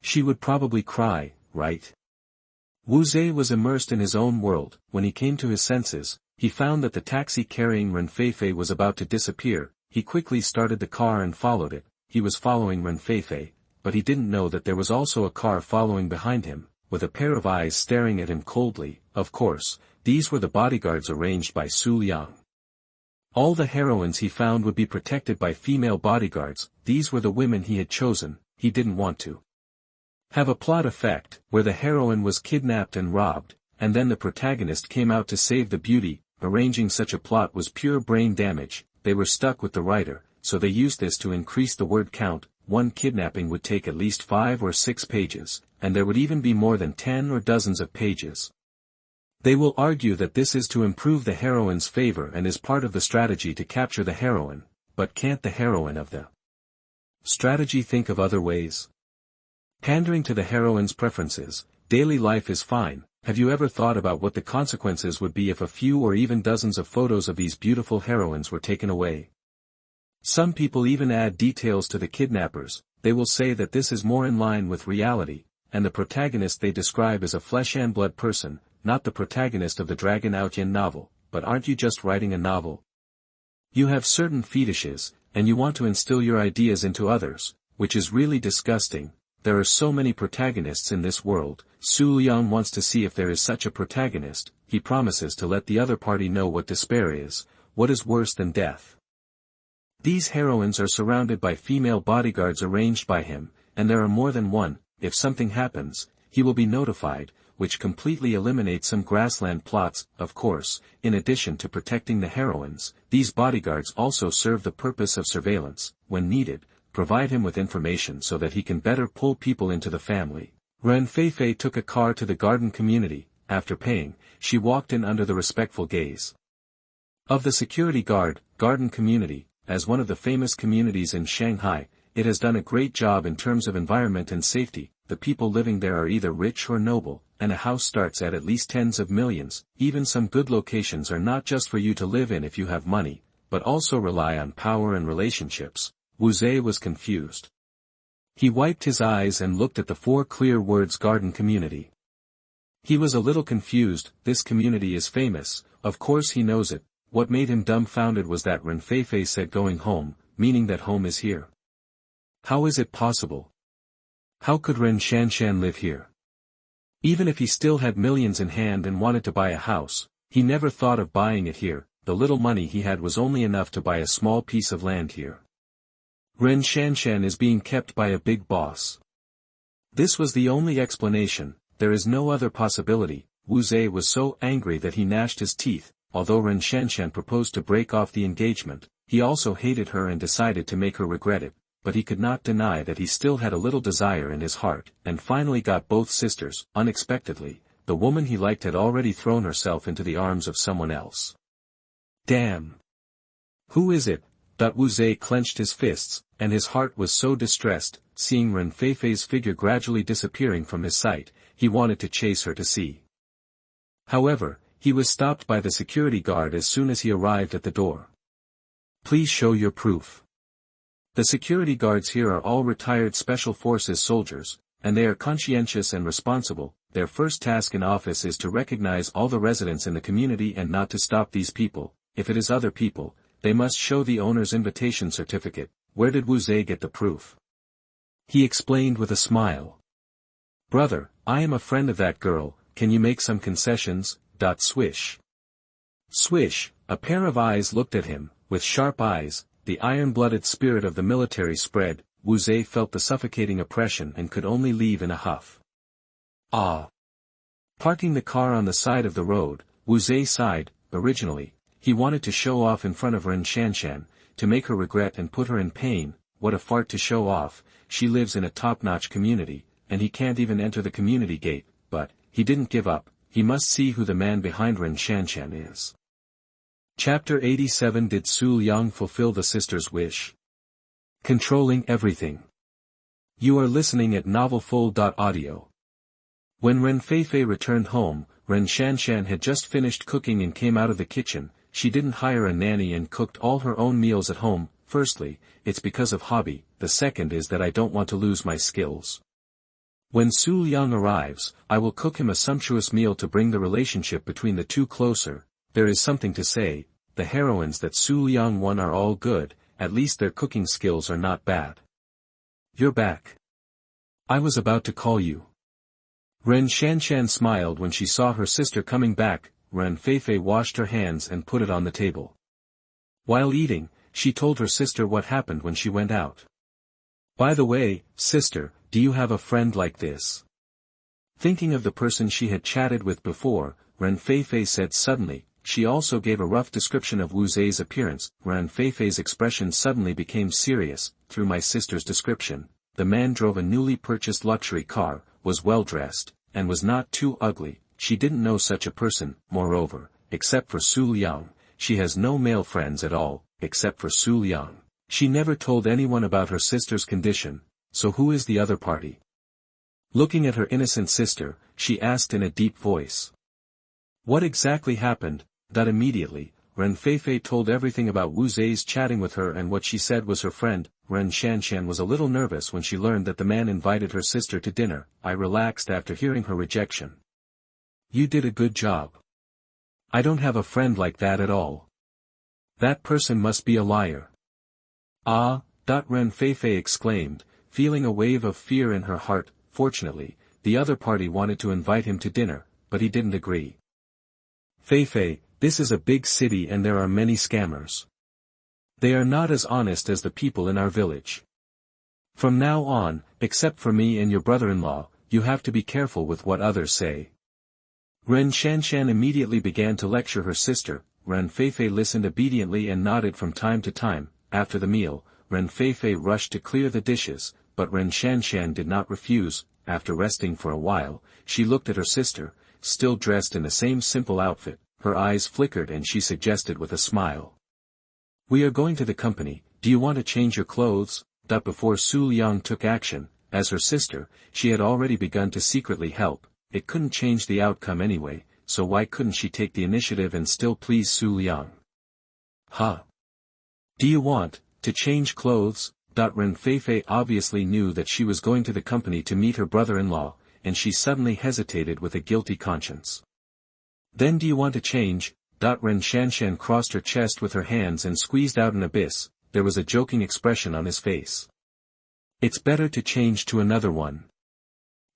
She would probably cry, right? Wu Zhe was immersed in his own world. When he came to his senses, he found that the taxi carrying Ren Feifei was about to disappear. He quickly started the car and followed it. He was following Ren Feifei, but he didn't know that there was also a car following behind him, with a pair of eyes staring at him coldly. Of course, these were the bodyguards arranged by Xu Liang. All the heroines he found would be protected by female bodyguards. These were the women he had chosen. He didn't want to have a plot effect, where the heroine was kidnapped and robbed, and then the protagonist came out to save the beauty. Arranging such a plot was pure brain damage. They were stuck with the writer, so they used this to increase the word count. One kidnapping would take at least 5 or 6 pages, and there would even be more than 10 or dozens of pages. They will argue that this is to improve the heroine's favor and is part of the strategy to capture the heroine, but can't the heroine of the strategy think of other ways? Pandering to the heroine's preferences. Daily life is fine. Have you ever thought about what the consequences would be if a few or even dozens of photos of these beautiful heroines were taken away? Some people even add details to the kidnappers. They will say that this is more in line with reality, and the protagonist they describe as a flesh and blood person, not the protagonist of the Dragon Outyin novel. But aren't you just writing a novel? You have certain fetishes, and you want to instill your ideas into others, which is really disgusting. There are so many protagonists in this world. Xu Liang wants to see if there is such a protagonist. He promises to let the other party know what despair is, what is worse than death. These heroines are surrounded by female bodyguards arranged by him, and there are more than one. If something happens, he will be notified. which completely eliminates some grassland plots. Of course, in addition to protecting the heroines, these bodyguards also serve the purpose of surveillance, when needed, provide him with information so that he can better pull people into the family. Ren Feifei took a car to the garden community. After paying, she walked in under the respectful gaze of the security guard. Garden community, as one of the famous communities in Shanghai, it has done a great job in terms of environment and safety. The people living there are either rich or noble, and a house starts at least tens of millions. Even some good locations are not just for you to live in if you have money, but also rely on power and relationships. Wu Zhe was confused. He wiped his eyes and looked at the 4 clear words garden community. He was a little confused. This community is famous, of course he knows it. What made him dumbfounded was that Ren Feifei said going home, meaning that home is here. How is it possible? How could Ren Shanshan live here? Even if he still had millions in hand and wanted to buy a house, he never thought of buying it here. The little money he had was only enough to buy a small piece of land here. Ren Shanshan is being kept by a big boss. This was the only explanation. There is no other possibility. Wu Zhe was so angry that he gnashed his teeth. Although Ren Shanshan proposed to break off the engagement, he also hated her and decided to make her regret it, but he could not deny that he still had a little desire in his heart, and finally got both sisters. Unexpectedly, the woman he liked had already thrown herself into the arms of someone else. Damn! Who is it? Wu Zhe clenched his fists, and his heart was so distressed. Seeing Ren Feifei's figure gradually disappearing from his sight, he wanted to chase her to see. However, he was stopped by the security guard as soon as he arrived at the door. Please show your proof. The security guards here are all retired Special Forces soldiers, and they are conscientious and responsible. Their first task in office is to recognize all the residents in the community and not to stop these people. If it is other people, they must show the owner's invitation certificate. Where did Wu Zhe get the proof? He explained with a smile. Brother, I am a friend of that girl. Can you make some concessions? Swish. Swish, a pair of eyes looked at him, with sharp eyes. The iron-blooded spirit of the military spread. Wu Zhe felt the suffocating oppression and could only leave in a huff. Ah! Parking the car on the side of the road, Wu Zhe sighed. Originally, he wanted to show off in front of Ren Shanshan, to make her regret and put her in pain. What a fart to show off. She lives in a top-notch community, and he can't even enter the community gate. But he didn't give up. He must see who the man behind Ren Shanshan is. Chapter 87. Did Xu Liang fulfill the sister's wish? Controlling everything. You are listening at novelfull.audio. When Ren Feifei returned home, Ren Shanshan had just finished cooking and came out of the kitchen. She didn't hire a nanny and cooked all her own meals at home. Firstly, it's because of hobby. The second is that I don't want to lose my skills. When Xu Liang arrives, I will cook him a sumptuous meal to bring the relationship between the two closer. There is something to say, the heroines that Xu Liang won are all good, at least their cooking skills are not bad. You're back. I was about to call you. Ren Shanshan smiled when she saw her sister coming back. Ren Feifei washed her hands and put it on the table. While eating, she told her sister what happened when she went out. By the way, sister, do you have a friend like this? Thinking of the person she had chatted with before, Ren Feifei said suddenly. She also gave a rough description of Wu Zhe's appearance. Ren Feifei's expression suddenly became serious. Through my sister's description, the man drove a newly purchased luxury car, was well dressed, and was not too ugly. She didn't know such a person. Moreover, except for Xu Liang, she has no male friends at all, except for Xu Liang. She never told anyone about her sister's condition. So who is the other party? Looking at her innocent sister, she asked in a deep voice. What exactly happened? That immediately, Ren Feifei told everything about Wu Zhe's chatting with her, and what she said was her friend. Ren Shanshan was a little nervous when she learned that the man invited her sister to dinner. I relaxed after hearing her rejection. You did a good job. I don't have a friend like that at all. That person must be a liar. Ah! Ren Feifei exclaimed, feeling a wave of fear in her heart. Fortunately, the other party wanted to invite him to dinner, but he didn't agree. Feifei, this is a big city and there are many scammers. They are not as honest as the people in our village. From now on, except for me and your brother-in-law, you have to be careful with what others say. Ren Shanshan immediately began to lecture her sister. Ren Feifei listened obediently and nodded from time to time. After the meal, Ren Feifei rushed to clear the dishes, but Ren Shanshan did not refuse. After resting for a while, she looked at her sister, still dressed in the same simple outfit. Her eyes flickered and she suggested with a smile. "We are going to the company, do you want to change your clothes?" Before Xu Liang took action, as her sister, she had already begun to secretly help. It couldn't change the outcome anyway, so why couldn't she take the initiative and still please Xu Liang? "Huh? Do you want to change clothes?" Ren Feifei obviously knew that she was going to the company to meet her brother-in-law, and she suddenly hesitated with a guilty conscience. "Then do you want to change?" Ren Shanshan crossed her chest with her hands and squeezed out an abyss. There was a joking expression on his face. "It's better to change to another one."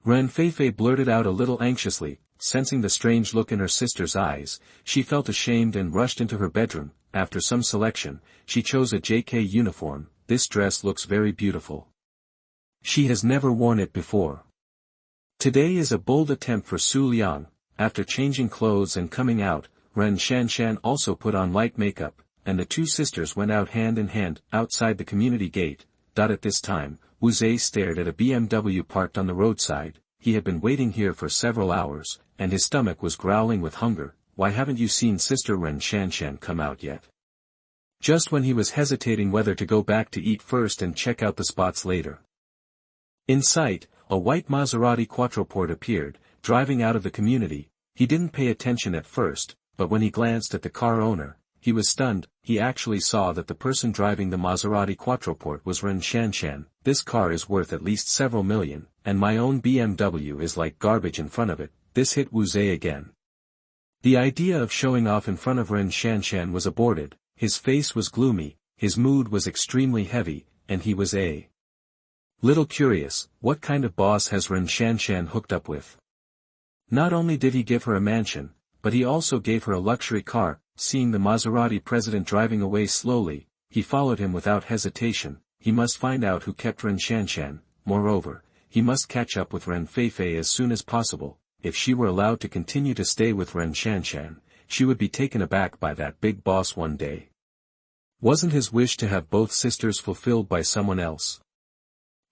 Ren Feifei blurted out a little anxiously, sensing the strange look in her sister's eyes. She felt ashamed and rushed into her bedroom. After some selection, she chose a JK uniform. "This dress looks very beautiful. She has never worn it before. Today is a bold attempt for Xu Liang." After changing clothes and coming out, Ren Shanshan also put on light makeup, and the two sisters went out hand in hand, outside the community gate. At this time, Wu Zhe stared at a BMW parked on the roadside. He had been waiting here for several hours, and his stomach was growling with hunger. "Why haven't you seen Sister Ren Shanshan come out yet?" Just when he was hesitating whether to go back to eat first and check out the spots later. In sight, a white Maserati Quattroporte appeared, driving out of the community. He didn't pay attention at first, but when he glanced at the car owner, he was stunned. He actually saw that the person driving the Maserati Quattroporte was Ren Shanshan. "This car is worth at least several million, and my own BMW is like garbage in front of it." This hit Wu Zhe again. The idea of showing off in front of Ren Shanshan was aborted. His face was gloomy, his mood was extremely heavy, and he was a little curious. What kind of boss has Ren Shanshan hooked up with? Not only did he give her a mansion, but he also gave her a luxury car. Seeing the Maserati president driving away slowly, he followed him without hesitation. He must find out who kept Ren Shanshan. Moreover, he must catch up with Ren Feifei as soon as possible. If she were allowed to continue to stay with Ren Shanshan, she would be taken aback by that big boss one day. Wasn't his wish to have both sisters fulfilled by someone else?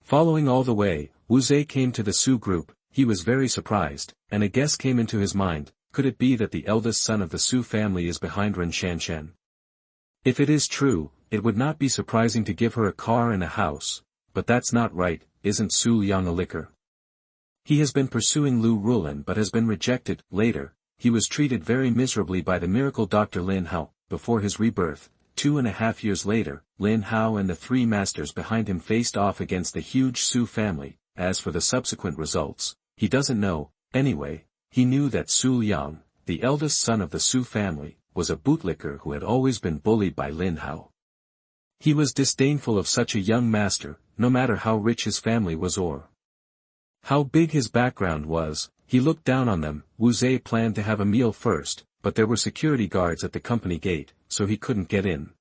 Following all the way, Wu Zhe came to the Su group. He was very surprised, and a guess came into his mind. Could it be that the eldest son of the Su family is behind Ren Shanshan? If it is true, it would not be surprising to give her a car and a house, but that's not right. Isn't Xu Liang a licker? He has been pursuing Lu Rulin but has been rejected. Later, he was treated very miserably by the miracle Dr. Lin Hao. Before his rebirth, 2.5 years later, Lin Hao and the three masters behind him faced off against the huge Su family. As for the subsequent results, he doesn't know. Anyway, he knew that Xu Liang, the eldest son of the Su family, was a bootlicker who had always been bullied by Lin Hao. He was disdainful of such a young master, no matter how rich his family was or how big his background was. He looked down on them. Wu Zhe planned to have a meal first, but there were security guards at the company gate, so he couldn't get in.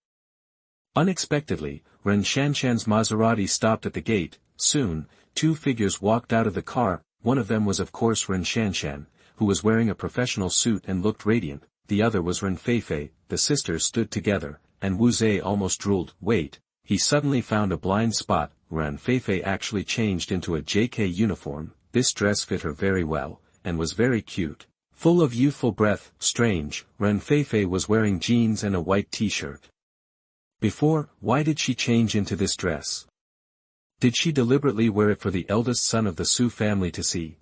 Unexpectedly, Ren Shanshan's Maserati stopped at the gate. Soon, two figures walked out of the car. One of them was of course Ren Shanshan, who was wearing a professional suit and looked radiant. The other was Ren Feifei. The sisters stood together, and Wu Zhe almost drooled. Wait, he suddenly found a blind spot. Ren Feifei actually changed into a JK uniform. This dress fit her very well, and was very cute. Full of youthful breath. Strange, Ren Feifei was wearing jeans and a white t-shirt. Before, why did she change into this dress? Did she deliberately wear it for the eldest son of the Su family to see?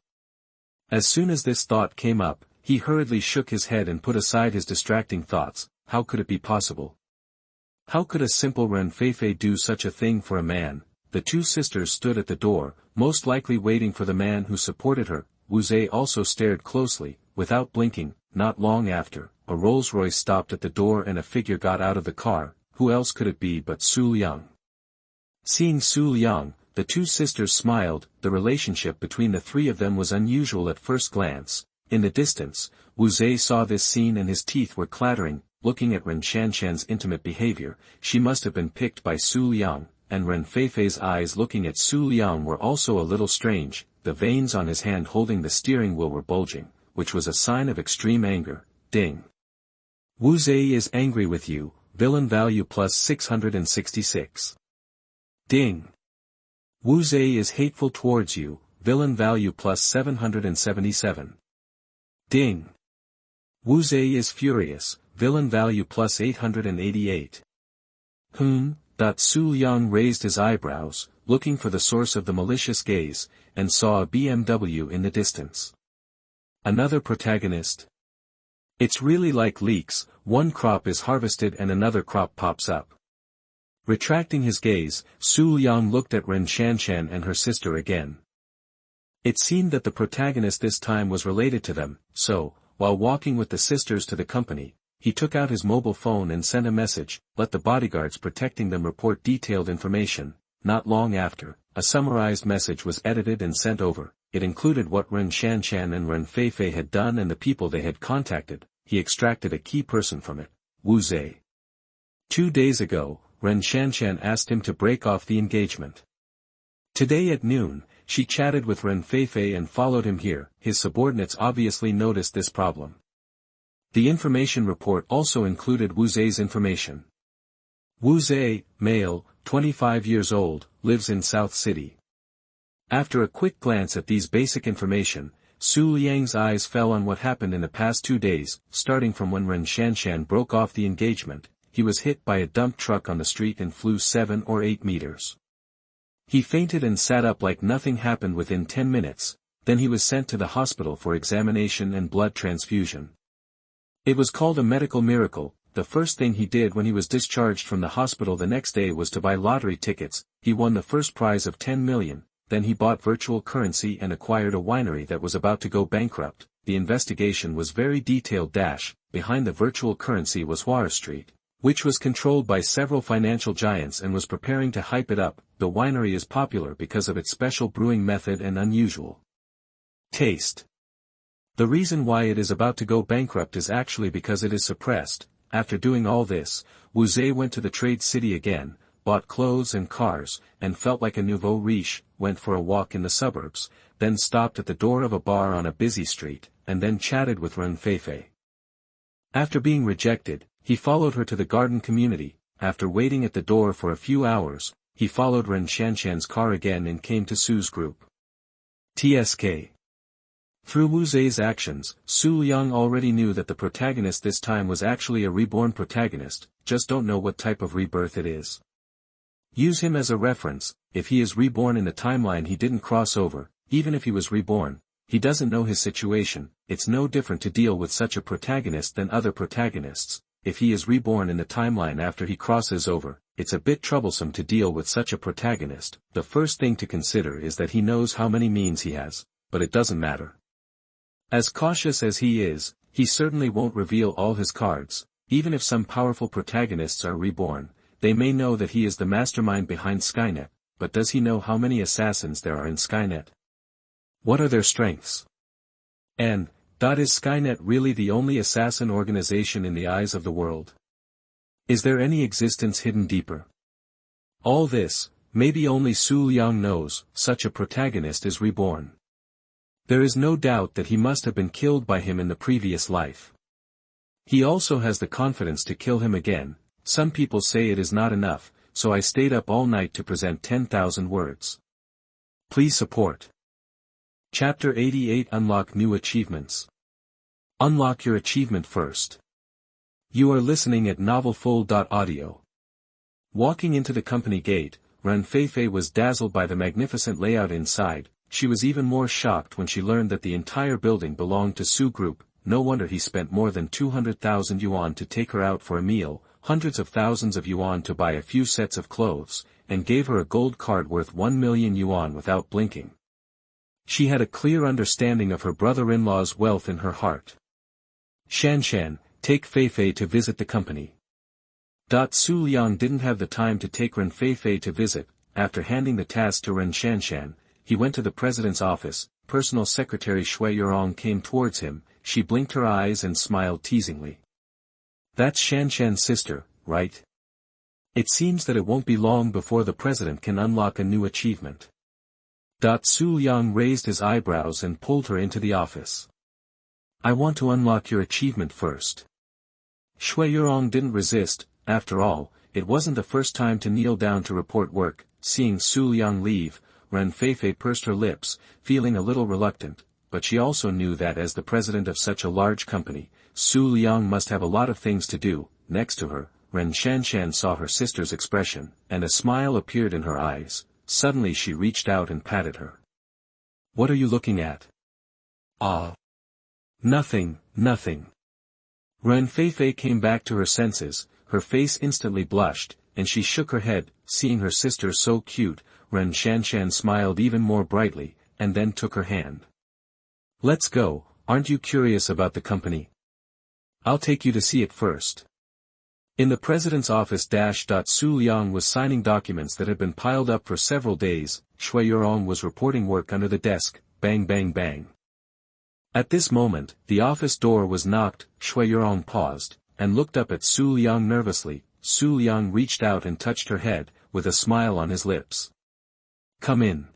As soon as this thought came up, he hurriedly shook his head and put aside his distracting thoughts. How could it be possible? How could a simple Ren Feifei do such a thing for a man? The two sisters stood at the door, most likely waiting for the man who supported her. Wu Zhe also stared closely, without blinking. Not long after, a Rolls-Royce stopped at the door and a figure got out of the car. Who else could it be but Xu Liang? Seeing Xu Liang, the two sisters smiled. The relationship between the three of them was unusual at first glance. In the distance, Wu Zhe saw this scene and his teeth were clattering. Looking at Ren Shanshan's intimate behavior, she must have been picked by Xu Liang, and Ren Feifei's eyes looking at Xu Liang were also a little strange. The veins on his hand holding the steering wheel were bulging. which was a sign of extreme anger. Ding. Wu Zhe is angry with you, villain value plus 666. Ding. Wu Zhe is hateful towards you, villain value plus 777. Ding. Wu Zhe is furious, villain value plus 888. Did Xu Liang raised his eyebrows, looking for the source of the malicious gaze, and saw a BMW in the distance. Another protagonist. It's really like leeks, one crop is harvested and another crop pops up. Retracting his gaze, Xu Liang looked at Ren Shanshan and her sister again. It seemed that the protagonist this time was related to them, so, while walking with the sisters to the company, he took out his mobile phone and sent a message, let the bodyguards protecting them report detailed information. Not long after, a summarized message was edited and sent over. It included what Ren Shanshan and Ren Feifei had done and the people they had contacted. He extracted a key person from it, Wu Zhe. 2 days ago, Ren Shanshan asked him to break off the engagement. Today at noon, she chatted with Ren Feifei and followed him here. His subordinates obviously noticed this problem. The information report also included Wu Zhe's information. Wu Zhe, male, 25 years old, lives in South City. After a quick glance at these basic information, Xu Liang's eyes fell on what happened in the past 2 days, starting from when Ren Shanshan broke off the engagement. He was hit by a dump truck on the street and flew 7 or 8 meters. He fainted and sat up like nothing happened within 10 minutes, then he was sent to the hospital for examination and blood transfusion. It was called a medical miracle. The first thing he did when he was discharged from the hospital the next day was to buy lottery tickets. He won the first prize of 10 million, then he bought virtual currency and acquired a winery that was about to go bankrupt. The investigation was very detailed. Behind the virtual currency was Wall Street, which was controlled by several financial giants and was preparing to hype it up. The winery is popular because of its special brewing method and unusual taste. The reason why it is about to go bankrupt is actually because it is suppressed. After doing all this, Wu Zhe went to the trade city again, bought clothes and cars, and felt like a nouveau riche, went for a walk in the suburbs, then stopped at the door of a bar on a busy street, and then chatted with Ren Feifei. After being rejected, he followed her to the garden community. After waiting at the door for a few hours, he followed Ren Shanshan's car again and came to Su's group. TSK. Through Wu Zhe's actions, Xu Liang already knew that the protagonist this time was actually a reborn protagonist, just don't know what type of rebirth it is. Use him as a reference. If he is reborn in the timeline he didn't cross over, even if he was reborn, he doesn't know his situation. It's no different to deal with such a protagonist than other protagonists. If he is reborn in the timeline after he crosses over, it's a bit troublesome to deal with such a protagonist. The first thing to consider is that he knows how many means he has, but it doesn't matter. As cautious as he is, he certainly won't reveal all his cards. Even if some powerful protagonists are reborn, they may know that he is the mastermind behind Skynet, but does he know how many assassins there are in Skynet? What are their strengths? And, is Skynet really the only assassin organization in the eyes of the world? Is there any existence hidden deeper? All this, maybe only Xu Liang knows. Such a protagonist is reborn. There is no doubt that he must have been killed by him in the previous life. He also has the confidence to kill him again. Some people say it is not enough, so I stayed up all night to present 10,000 words. Please support. Chapter 88 Unlock New Achievements. Unlock your achievement first. You are listening at novelfull.audio. Walking into the company gate, Ren Feifei was dazzled by the magnificent layout inside. She was even more shocked when she learned that the entire building belonged to Su Group. No wonder he spent more than 200,000 yuan to take her out for a meal, hundreds of thousands of yuan to buy a few sets of clothes, and gave her a gold card worth 1 million yuan without blinking. She had a clear understanding of her brother-in-law's wealth in her heart. Shanshan, take Feifei to visit the company. Xu Liang didn't have the time to take Ren Feifei to visit. After handing the task to Ren Shanshan, he went to the president's office. Personal secretary Shui Yurong came towards him. She blinked her eyes and smiled teasingly. That's Shanshan's sister, right? It seems that it won't be long before the president can unlock a new achievement. Xu Liang raised his eyebrows and pulled her into the office. I want to unlock your achievement first. Shui Yurong didn't resist. After all, it wasn't the first time to kneel down to report work. Seeing Xu Liang leave, Ren Feifei pursed her lips, feeling a little reluctant, but she also knew that as the president of such a large company, Xu Liang must have a lot of things to do. Next to her, Ren Shanshan saw her sister's expression, and a smile appeared in her eyes. Suddenly she reached out and patted her. What are you looking at? Ah. Nothing, nothing. Ren Feifei came back to her senses, her face instantly blushed, and she shook her head. Seeing her sister so cute, Ren Shanshan smiled even more brightly, and then took her hand. Let's go, aren't you curious about the company? I'll take you to see it first. In the president's office. Xu Liang was signing documents that had been piled up for several days. Shui Yurong was reporting work under the desk. Bang bang bang. At this moment, the office door was knocked. Shui Yurong paused, and looked up at Xu Liang nervously. Xu Liang reached out and touched her head, with a smile on his lips. Come in.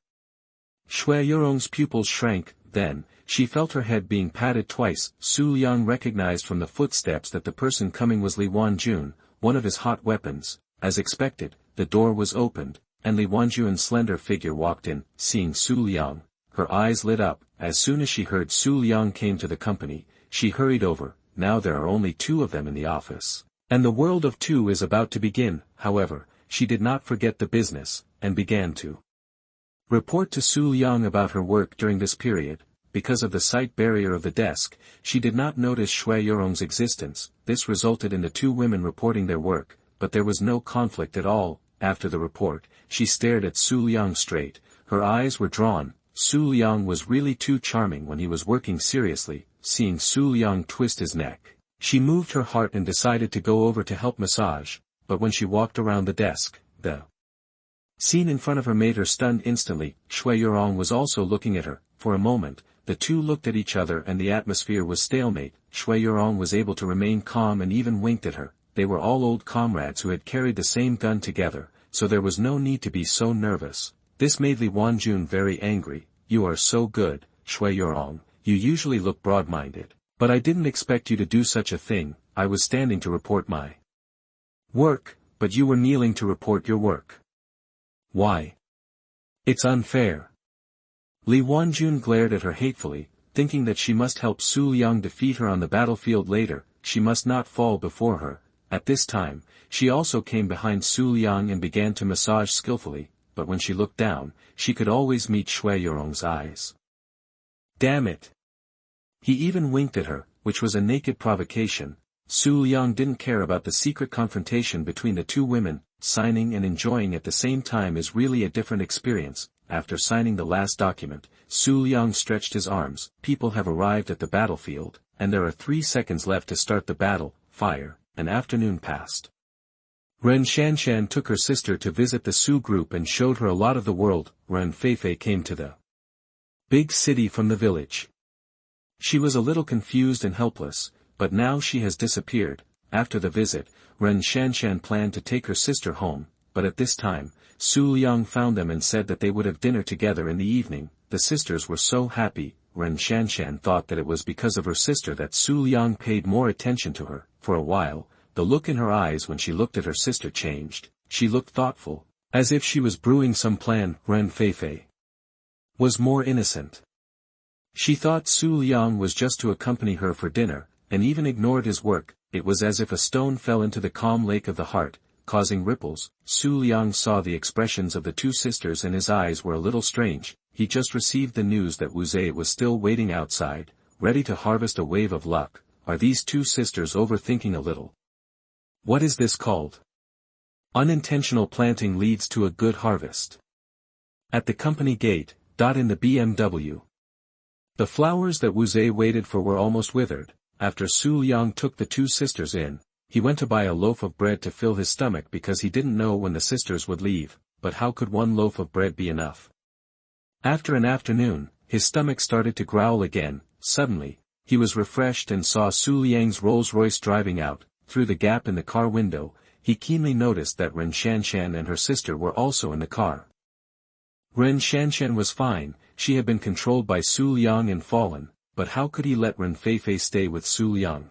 Shui Yurong's pupils shrank, then, she felt her head being patted twice. Xu Liang recognized from the footsteps that the person coming was Li Wanjun, one of his hot weapons. As expected, the door was opened, and Li Wanjun's slender figure walked in. Seeing Xu Liang, her eyes lit up. As soon as she heard Xu Liang came to the company, she hurried over. Now there are only two of them in the office, and the world of two is about to begin. However, she did not forget the business, and began to report to Xu Liang about her work during this period. Because of the sight barrier of the desk, she did not notice Shui Yurong's existence. This resulted in the two women reporting their work, but there was no conflict at all. After the report, she stared at Xu Liang straight. Her eyes were drawn. Xu Liang was really too charming when he was working seriously. Seeing Xu Liang twist his neck, she moved her heart and decided to go over to help massage, but when she walked around the desk, the scene in front of her made her stunned instantly. Shui Yurong was also looking at her. For a moment, the two looked at each other and the atmosphere was stalemate. Shui Yurong was able to remain calm and even winked at her. They were all old comrades who had carried the same gun together, so there was no need to be so nervous. This made Li Wanjun very angry. You are so good, Shui Yurong, you usually look broad-minded, but I didn't expect you to do such a thing. I was standing to report my work, but you were kneeling to report your work. Why? It's unfair. Li Wanjun glared at her hatefully, thinking that she must help Xu Liang defeat her on the battlefield later. She must not fall before her. At this time, she also came behind Xu Liang and began to massage skillfully, but when she looked down, she could always meet Shui Yurong's eyes. Damn it! He even winked at her, which was a naked provocation. Xu Liang didn't care about the secret confrontation between the two women. Signing and enjoying at the same time is really a different experience. After signing the last document, Xu Liang stretched his arms. People have arrived at the battlefield, and there are 3 seconds left to start the battle. Fire. An afternoon passed. Ren Shanshan took her sister to visit the Su group and showed her a lot of the world. Ren Feifei came to the big city from the village. She was a little confused and helpless, but now she has disappeared. After the visit, Ren Shanshan planned to take her sister home, but at this time, Xu Liang found them and said that they would have dinner together in the evening. The sisters were so happy. Ren Shanshan thought that it was because of her sister that Xu Liang paid more attention to her. For a while, the look in her eyes when she looked at her sister changed. She looked thoughtful, as if she was brewing some plan. Ren Feifei was more innocent. She thought Xu Liang was just to accompany her for dinner, and even ignored his work. It was as if a stone fell into the calm lake of the heart, causing ripples. Xu Liang saw the expressions of the two sisters and his eyes were a little strange. He just received the news that Wu Zhe was still waiting outside, ready to harvest a wave of luck. Are these two sisters overthinking a little? What is this called? Unintentional planting leads to a good harvest. At the company gate, in the BMW. The flowers that Wu Zhe waited for were almost withered. After Xu Liang took the two sisters in, he went to buy a loaf of bread to fill his stomach because he didn't know when the sisters would leave. But how could one loaf of bread be enough? After an afternoon, his stomach started to growl again. Suddenly, he was refreshed and saw Xu Liang's Rolls-Royce driving out. Through the gap in the car window, he keenly noticed that Ren Shanshan and her sister were also in the car. Ren Shanshan was fine. She had been controlled by Xu Liang and fallen, but how could he let Ren Feifei stay with Xu Liang?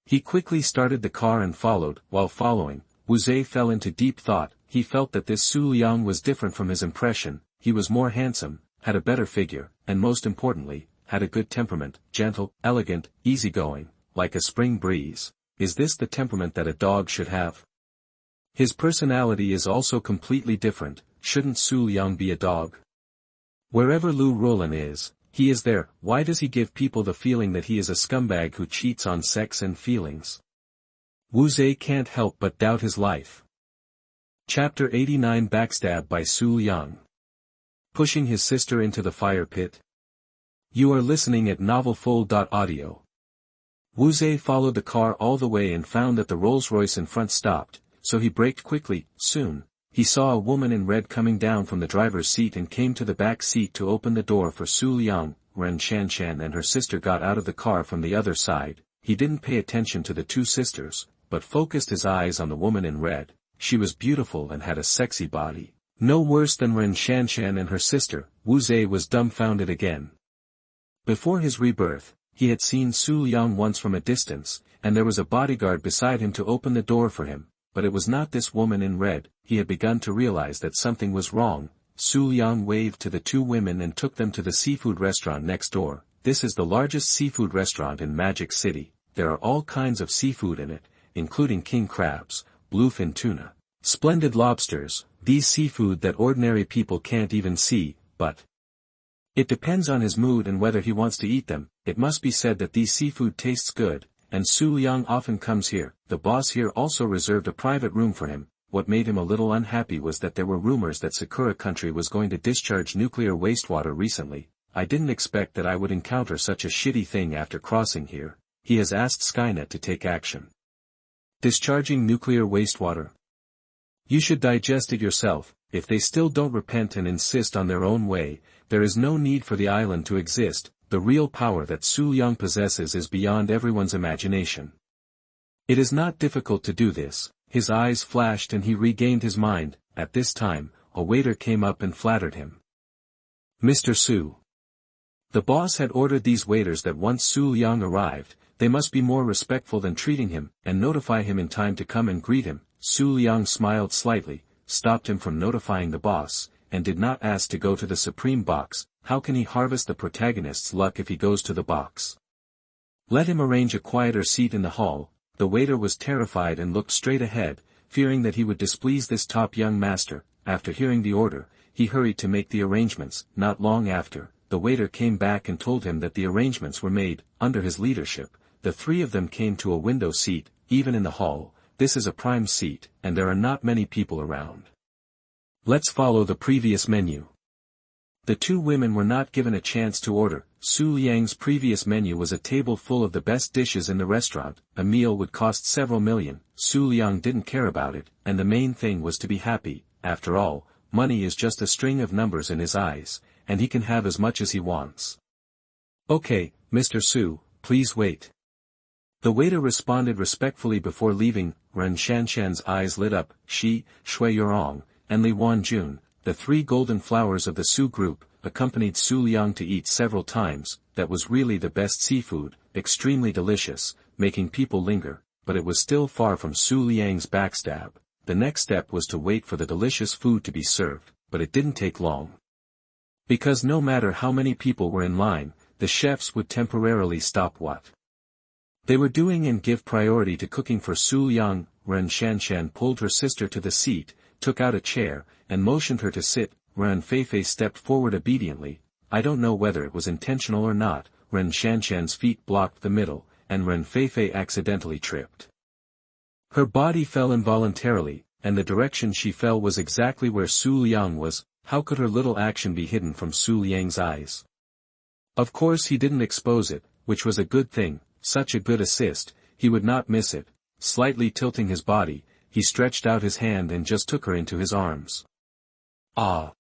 He quickly started the car and followed. While following, Wu Zhe fell into deep thought. He felt that this Xu Liang was different from his impression. He was more handsome, had a better figure, and most importantly, had a good temperament, gentle, elegant, easygoing, like a spring breeze. Is this the temperament that a dog should have? His personality is also completely different. Shouldn't Xu Liang be a dog? Wherever Lu Rolan is, he is there. Why does he give people the feeling that he is a scumbag who cheats on sex and feelings? Wu Zhe can't help but doubt his life. Chapter 89 Backstab by Xu Liang. Pushing his sister into the fire pit. You are listening at novelfull.audio. Wu Zhe followed the car all the way and found that the Rolls-Royce in front stopped, so he braked quickly. Soon, he saw a woman in red coming down from the driver's seat and came to the back seat to open the door for Xu Liang. Ren Shanshan and her sister got out of the car from the other side. He didn't pay attention to the two sisters, but focused his eyes on the woman in red. She was beautiful and had a sexy body. No worse than Ren Shanshan and her sister. Wu Zhe was dumbfounded again. Before his rebirth, he had seen Xu Liang once from a distance, and there was a bodyguard beside him to open the door for him, but it was not this woman in red. He had begun to realize that something was wrong. Xu Liang waved to the two women and took them to the seafood restaurant next door. This is the largest seafood restaurant in Magic City. There are all kinds of seafood in it, including king crabs, bluefin tuna, splendid lobsters, these seafood that ordinary people can't even see, but it depends on his mood and whether he wants to eat them. It must be said that these seafood tastes good, and Xu Liang often comes here. The boss here also reserved a private room for him. What made him a little unhappy was that there were rumors that Sakura Country was going to discharge nuclear wastewater recently. I didn't expect that I would encounter such a shitty thing after crossing here. He has asked Skynet to take action. Discharging nuclear wastewater. You should digest it yourself. If they still don't repent and insist on their own way, there is no need for the island to exist. The real power that Xu Liang possesses is beyond everyone's imagination. It is not difficult to do this. His eyes flashed and he regained his mind. At this time, a waiter came up and flattered him. Mr. Xu. The boss had ordered these waiters that once Xu Liang arrived, they must be more respectful than treating him, and notify him in time to come and greet him. Xu Liang smiled slightly, stopped him from notifying the boss, and did not ask to go to the supreme box. How can he harvest the protagonist's luck if he goes to the box? Let him arrange a quieter seat in the hall. The waiter was terrified and looked straight ahead, fearing that he would displease this top young master. After hearing the order, he hurried to make the arrangements. Not long after, the waiter came back and told him that the arrangements were made. Under his leadership, the three of them came to a window seat. Even in the hall, this is a prime seat, and there are not many people around. Let's follow the previous menu. The two women were not given a chance to order. Xu Liang's previous menu was a table full of the best dishes in the restaurant. A meal would cost several million. Xu Liang didn't care about it, and the main thing was to be happy. After all, money is just a string of numbers in his eyes, and he can have as much as he wants. Okay, Mr. Xu, please wait. The waiter responded respectfully before leaving. Ren Shanshan's eyes lit up. She, Shui Yurong, and Li Wanjun, the three golden flowers of the Xu group, accompanied Xu Liang to eat several times. That was really the best seafood, extremely delicious, making people linger, but it was still far from Xu Liang's backstab. The next step was to wait for the delicious food to be served, but it didn't take long. Because no matter how many people were in line, the chefs would temporarily stop what they were doing and give priority to cooking for Xu Liang. Ren Shanshan pulled her sister to the seat, took out a chair, and motioned her to sit. Ren Feifei stepped forward obediently. I don't know whether it was intentional or not. Ren Shanshan's feet blocked the middle, and Ren Feifei accidentally tripped. Her body fell involuntarily, and the direction she fell was exactly where Xu Liang was. How could her little action be hidden from Xu Liang's eyes? Of course he didn't expose it, which was a good thing. Such a good assist, he would not miss it. Slightly tilting his body, he stretched out his hand and just took her into his arms. Ah!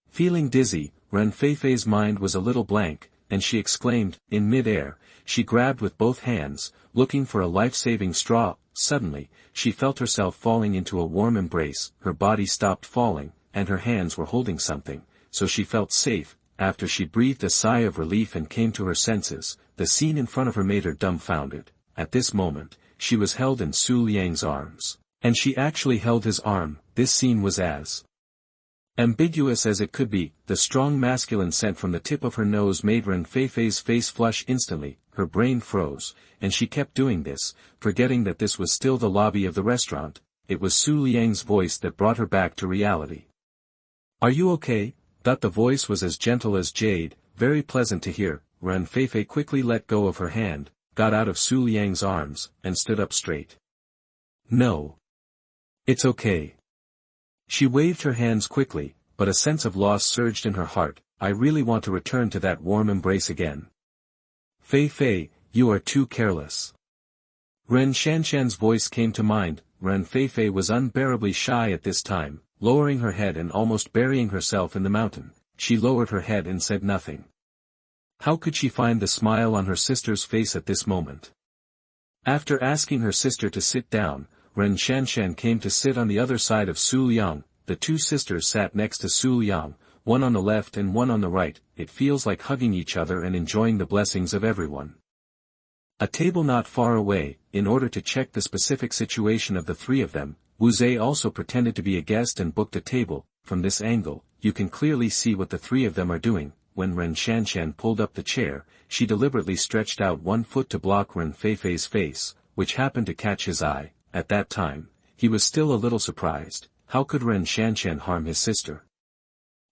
Feeling dizzy, Ren Feifei's mind was a little blank, and she exclaimed. In mid-air, she grabbed with both hands, looking for a life-saving straw. Suddenly, she felt herself falling into a warm embrace. Her body stopped falling, and her hands were holding something, so she felt safe. after she breathed a sigh of relief and came to her senses, the scene in front of her made her dumbfounded. At this moment, she was held in Xu Liang's arms. And she actually held his arm. This scene was as ambiguous as it could be. The strong masculine scent from the tip of her nose made Ren Feifei's face flush instantly. Her brain froze, and she kept doing this, forgetting that this was still the lobby of the restaurant. It was Xu Liang's voice that brought her back to reality. "Are you okay?" The voice was as gentle as jade, very pleasant to hear. Ren Feifei quickly let go of her hand, got out of Xu Liang's arms, and stood up straight. "No. It's okay." She waved her hands quickly, but a sense of loss surged in her heart. "I really want to return to that warm embrace again." "Fei Fei, you are too careless." Ren Shanshan's voice came to mind. Ren Feifei was unbearably shy at this time, lowering her head and almost burying herself in the mountain. She lowered her head and said nothing. How could she find the smile on her sister's face at this moment? After asking her sister to sit down, Ren Shanshan came to sit on the other side of Xu Liang. The two sisters sat next to Xu Liang, one on the left and one on the right. It feels like hugging each other and enjoying the blessings of everyone. A table not far away, in order to check the specific situation of the three of them, Wu Zhe also pretended to be a guest and booked a table. From this angle, you can clearly see what the three of them are doing. When Ren Shanshan pulled up the chair, she deliberately stretched out one foot to block Ren Feifei's face, which happened to catch his eye. At that time, he was still a little surprised. How could Ren Shanshan harm his sister?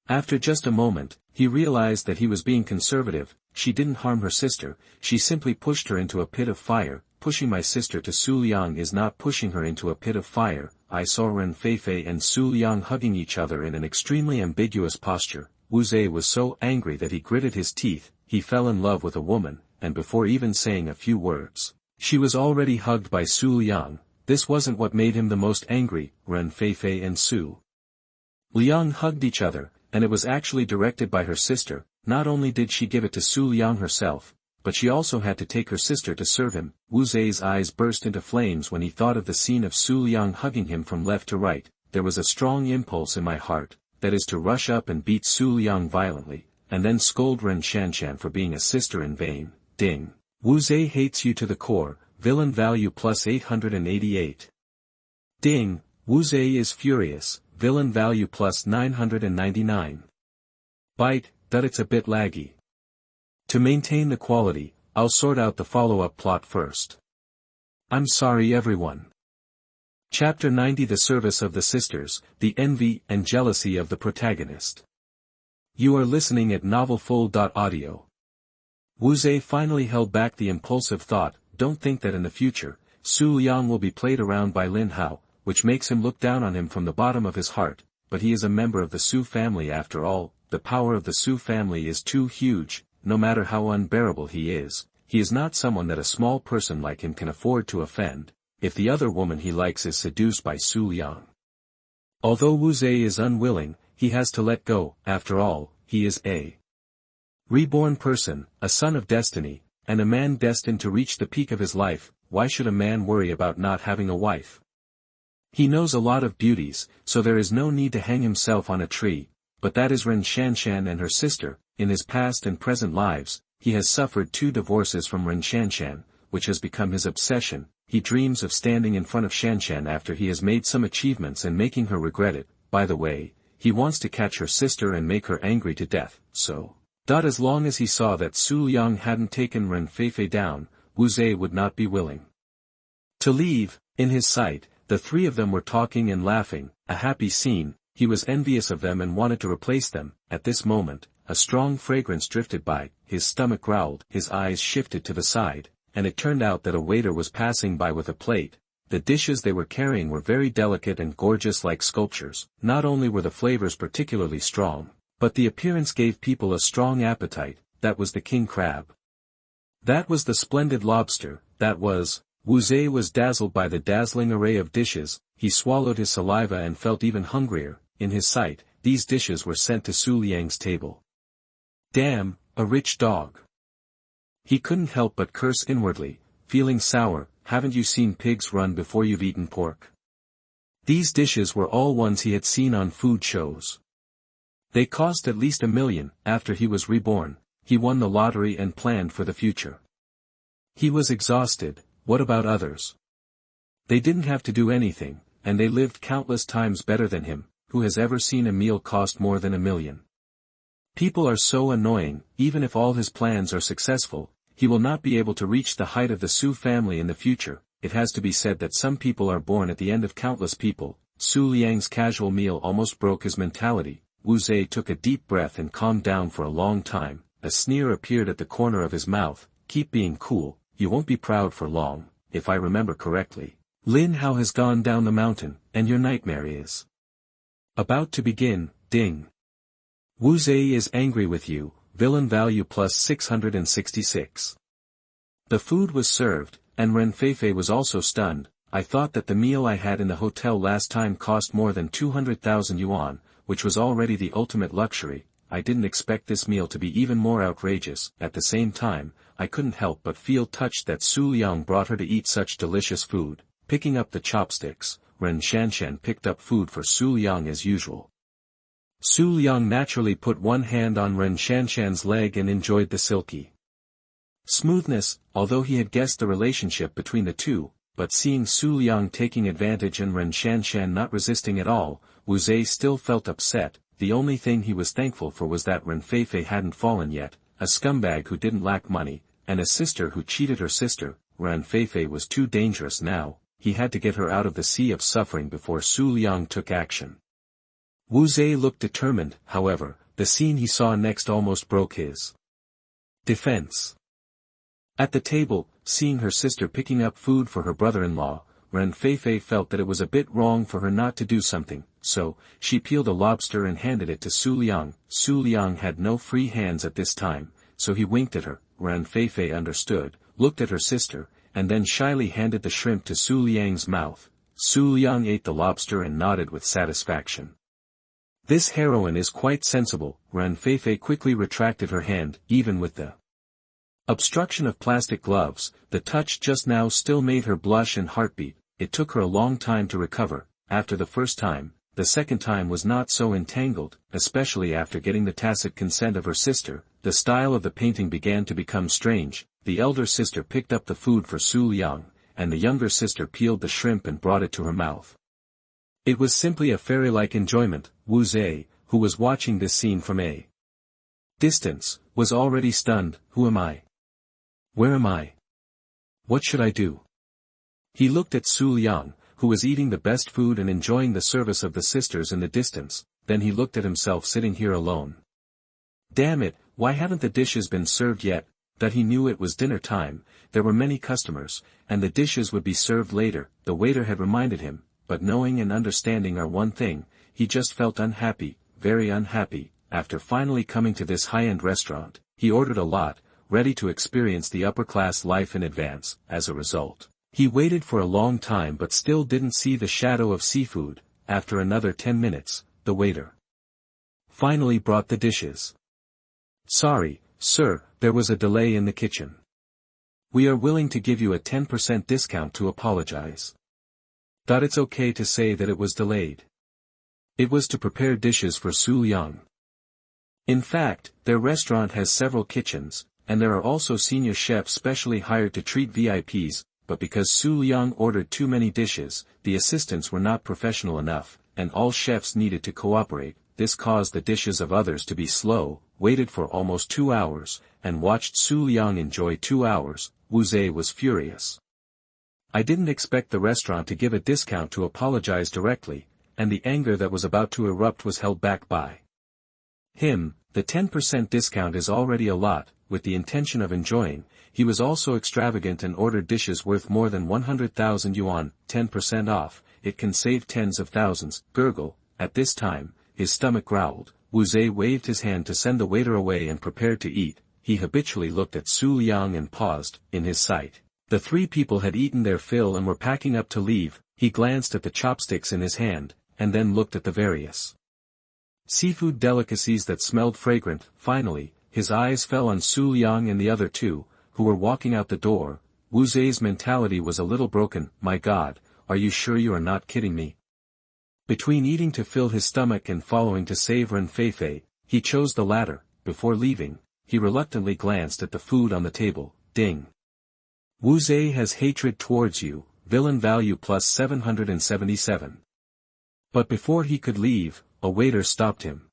After just a moment, he realized that he was being conservative. She didn't harm her sister, she simply pushed her into a pit of fire. Pushing my sister to Xu Liang is not pushing her into a pit of fire. I saw Ren Feifei and Xu Liang hugging each other in an extremely ambiguous posture. Wu Zhe was so angry that he gritted his teeth. He fell in love with a woman, and before even saying a few words, she was already hugged by Xu Liang. This wasn't what made him the most angry. Ren Feifei and Xu Liang hugged each other, and it was actually directed by her sister. Not only did she give it to Xu Liang herself, but she also had to take her sister to serve him. Wu Zhe's eyes burst into flames when he thought of the scene of Xu Liang hugging him from left to right. There was a strong impulse in my heart, that is to rush up and beat Xu Liang violently, and then scold Ren Shanshan for being a sister in vain. Ding. Wu Zhe hates you to the core. Villain value plus 888. Ding, Wu Zhe is furious, villain value plus 999. Bite, it's a bit laggy. To maintain the quality, I'll sort out the follow-up plot first. I'm sorry everyone. Chapter 90 The Service of the Sisters, the Envy and Jealousy of the Protagonist. You are listening at novelfull.audio. Wu Zhe finally held back the impulsive thought. Don't think that in the future, Xu Liang will be played around by Lin Hao, which makes him look down on him from the bottom of his heart, but he is a member of the Su family after all. The power of the Su family is too huge. No matter how unbearable he is not someone that a small person like him can afford to offend, if the other woman he likes is seduced by Xu Liang. Although Wu Zhe is unwilling, he has to let go. After all, he is a reborn person, a son of destiny, and a man destined to reach the peak of his life. Why should a man worry about not having a wife? He knows a lot of beauties, so there is no need to hang himself on a tree. But that is Ren Shanshan and her sister. In his past and present lives, he has suffered 2 divorces from Ren Shanshan, which has become his obsession. He dreams of standing in front of Shanshan after he has made some achievements and making her regret it. By the way, he wants to catch her sister and make her angry to death, so as long as he saw that Xu Liang hadn't taken Ren Feifei down, Wu Zhe would not be willing to leave. In his sight, the three of them were talking and laughing, a happy scene. He was envious of them and wanted to replace them. At this moment, a strong fragrance drifted by, his stomach growled, his eyes shifted to the side, and it turned out that a waiter was passing by with a plate. The dishes they were carrying were very delicate and gorgeous like sculptures. Not only were the flavors particularly strong, but the appearance gave people a strong appetite. That was the king crab. That was the splendid lobster. That was. Wu Zhe was dazzled by the dazzling array of dishes. He swallowed his saliva and felt even hungrier. In his sight, these dishes were sent to Xu Liang's table. Damn, a rich dog. He couldn't help but curse inwardly, feeling sour. Haven't you seen pigs run before you've eaten pork? These dishes were all ones he had seen on food shows. They cost at least 1 million. After he was reborn, he won the lottery and planned for the future. He was exhausted. What about others? They didn't have to do anything, and they lived countless times better than him. Who has ever seen a meal cost more than 1 million? People are so annoying. Even if all his plans are successful, he will not be able to reach the height of the Xu family in the future. It has to be said that some people are born at the end of countless people. Xu Liang's casual meal almost broke his mentality. Wu Zhe took a deep breath and calmed down for a long time. A sneer appeared at the corner of his mouth. Keep being cool, you won't be proud for long. If I remember correctly, Lin Hao has gone down the mountain, and your nightmare is about to begin. Ding. Wu Zhe is angry with you. Villain value plus 666. The food was served, and Ren Feifei was also stunned. I thought that the meal I had in the hotel last time cost more than 200,000 yuan, which was already the ultimate luxury. I didn't expect this meal to be even more outrageous. At the same time, I couldn't help but feel touched that Xu Liang brought her to eat such delicious food. Picking up the chopsticks, Ren Shanshan picked up food for Xu Liang as usual. Xu Liang naturally put one hand on Ren Shanshan's leg and enjoyed the silky smoothness, although he had guessed the relationship between the two, but seeing Xu Liang taking advantage and Ren Shanshan not resisting at all, Wu Zhe still felt upset. The only thing he was thankful for was that Ren Feifei hadn't fallen yet, a scumbag who didn't lack money, and a sister who cheated her sister. Ren Feifei was too dangerous now. He had to get her out of the sea of suffering before Xu Liang took action. Wu Zhe looked determined. However, the scene he saw next almost broke his defense. At the table, seeing her sister picking up food for her brother-in-law, Ren Feifei felt that it was a bit wrong for her not to do something, so, she peeled a lobster and handed it to Xu Liang. Xu Liang had no free hands at this time, so he winked at her. Ren Feifei understood, looked at her sister, and then shyly handed the shrimp to Xu Liang's mouth. Xu Liang ate the lobster and nodded with satisfaction. This heroine is quite sensible. Ren Feifei quickly retracted her hand. Even with the obstruction of plastic gloves, the touch just now still made her blush and heartbeat. It took her a long time to recover. After the first time, the second time was not so entangled, especially after getting the tacit consent of her sister. The style of the painting began to become strange. The elder sister picked up the food for Xu Liang, and the younger sister peeled the shrimp and brought it to her mouth. It was simply a fairy-like enjoyment. Wu Zhe, who was watching this scene from a distance, was already stunned. Who am I? Where am I? What should I do? He looked at Xu Liang, who was eating the best food and enjoying the service of the sisters in the distance. Then he looked at himself sitting here alone. Damn it, why haven't the dishes been served yet? That he knew it was dinner time. There were many customers, and the dishes would be served later. The waiter had reminded him, but knowing and understanding are one thing. He just felt unhappy, very unhappy. After finally coming to this high-end restaurant, he ordered a lot, ready to experience the upper-class life in advance. As a result, he waited for a long time but still didn't see the shadow of seafood. After another 10 minutes, the waiter finally brought the dishes. Sorry, sir, there was a delay in the kitchen. We are willing to give you a 10% discount to apologize. Thought it's okay to say that it was delayed. It was to prepare dishes for Xu Liang. In fact, their restaurant has several kitchens, and there are also senior chefs specially hired to treat VIPs, but because Xu Liang ordered too many dishes, the assistants were not professional enough, and all chefs needed to cooperate. This caused the dishes of others to be slow. Waited for almost 2 hours, and watched Xu Liang enjoy 2 hours. Wu Zhe was furious. I didn't expect the restaurant to give a discount to apologize directly, and the anger that was about to erupt was held back by him. The 10% discount is already a lot. With the intention of enjoying, he was also extravagant and ordered dishes worth more than 100,000 yuan. 10% off, it can save tens of thousands. Gurgle. At this time, his stomach growled. Wu Zhe waved his hand to send the waiter away and prepared to eat. He habitually looked at Xu Liang and paused. In his sight, the three people had eaten their fill and were packing up to leave. He glanced at the chopsticks in his hand, and then looked at the various seafood delicacies that smelled fragrant. Finally, his eyes fell on Xu Liang and the other two, who were walking out the door. Wu Zhe's mentality was a little broken. My God, are you sure you are not kidding me? Between eating to fill his stomach and following to save Ren Feifei, He chose the latter. Before leaving, he reluctantly glanced at the food on the table. Ding. Wu Zhe has hatred towards you, villain value plus 777. But before he could leave, a waiter stopped him.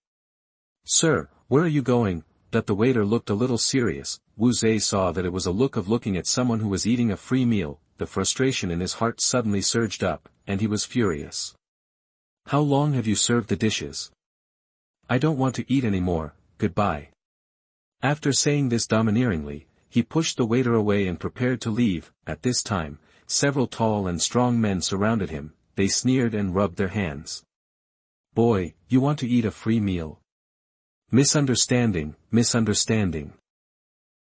Sir, where are you going? That the waiter looked a little serious. Wu Zhe saw that it was a look of looking at someone who was eating a free meal. The frustration in his heart suddenly surged up, and he was furious. How long have you served the dishes? I don't want to eat anymore, goodbye. After saying this domineeringly, he pushed the waiter away and prepared to leave. At this time, several tall and strong men surrounded him. They sneered and rubbed their hands. Boy, you want to eat a free meal? Misunderstanding, misunderstanding.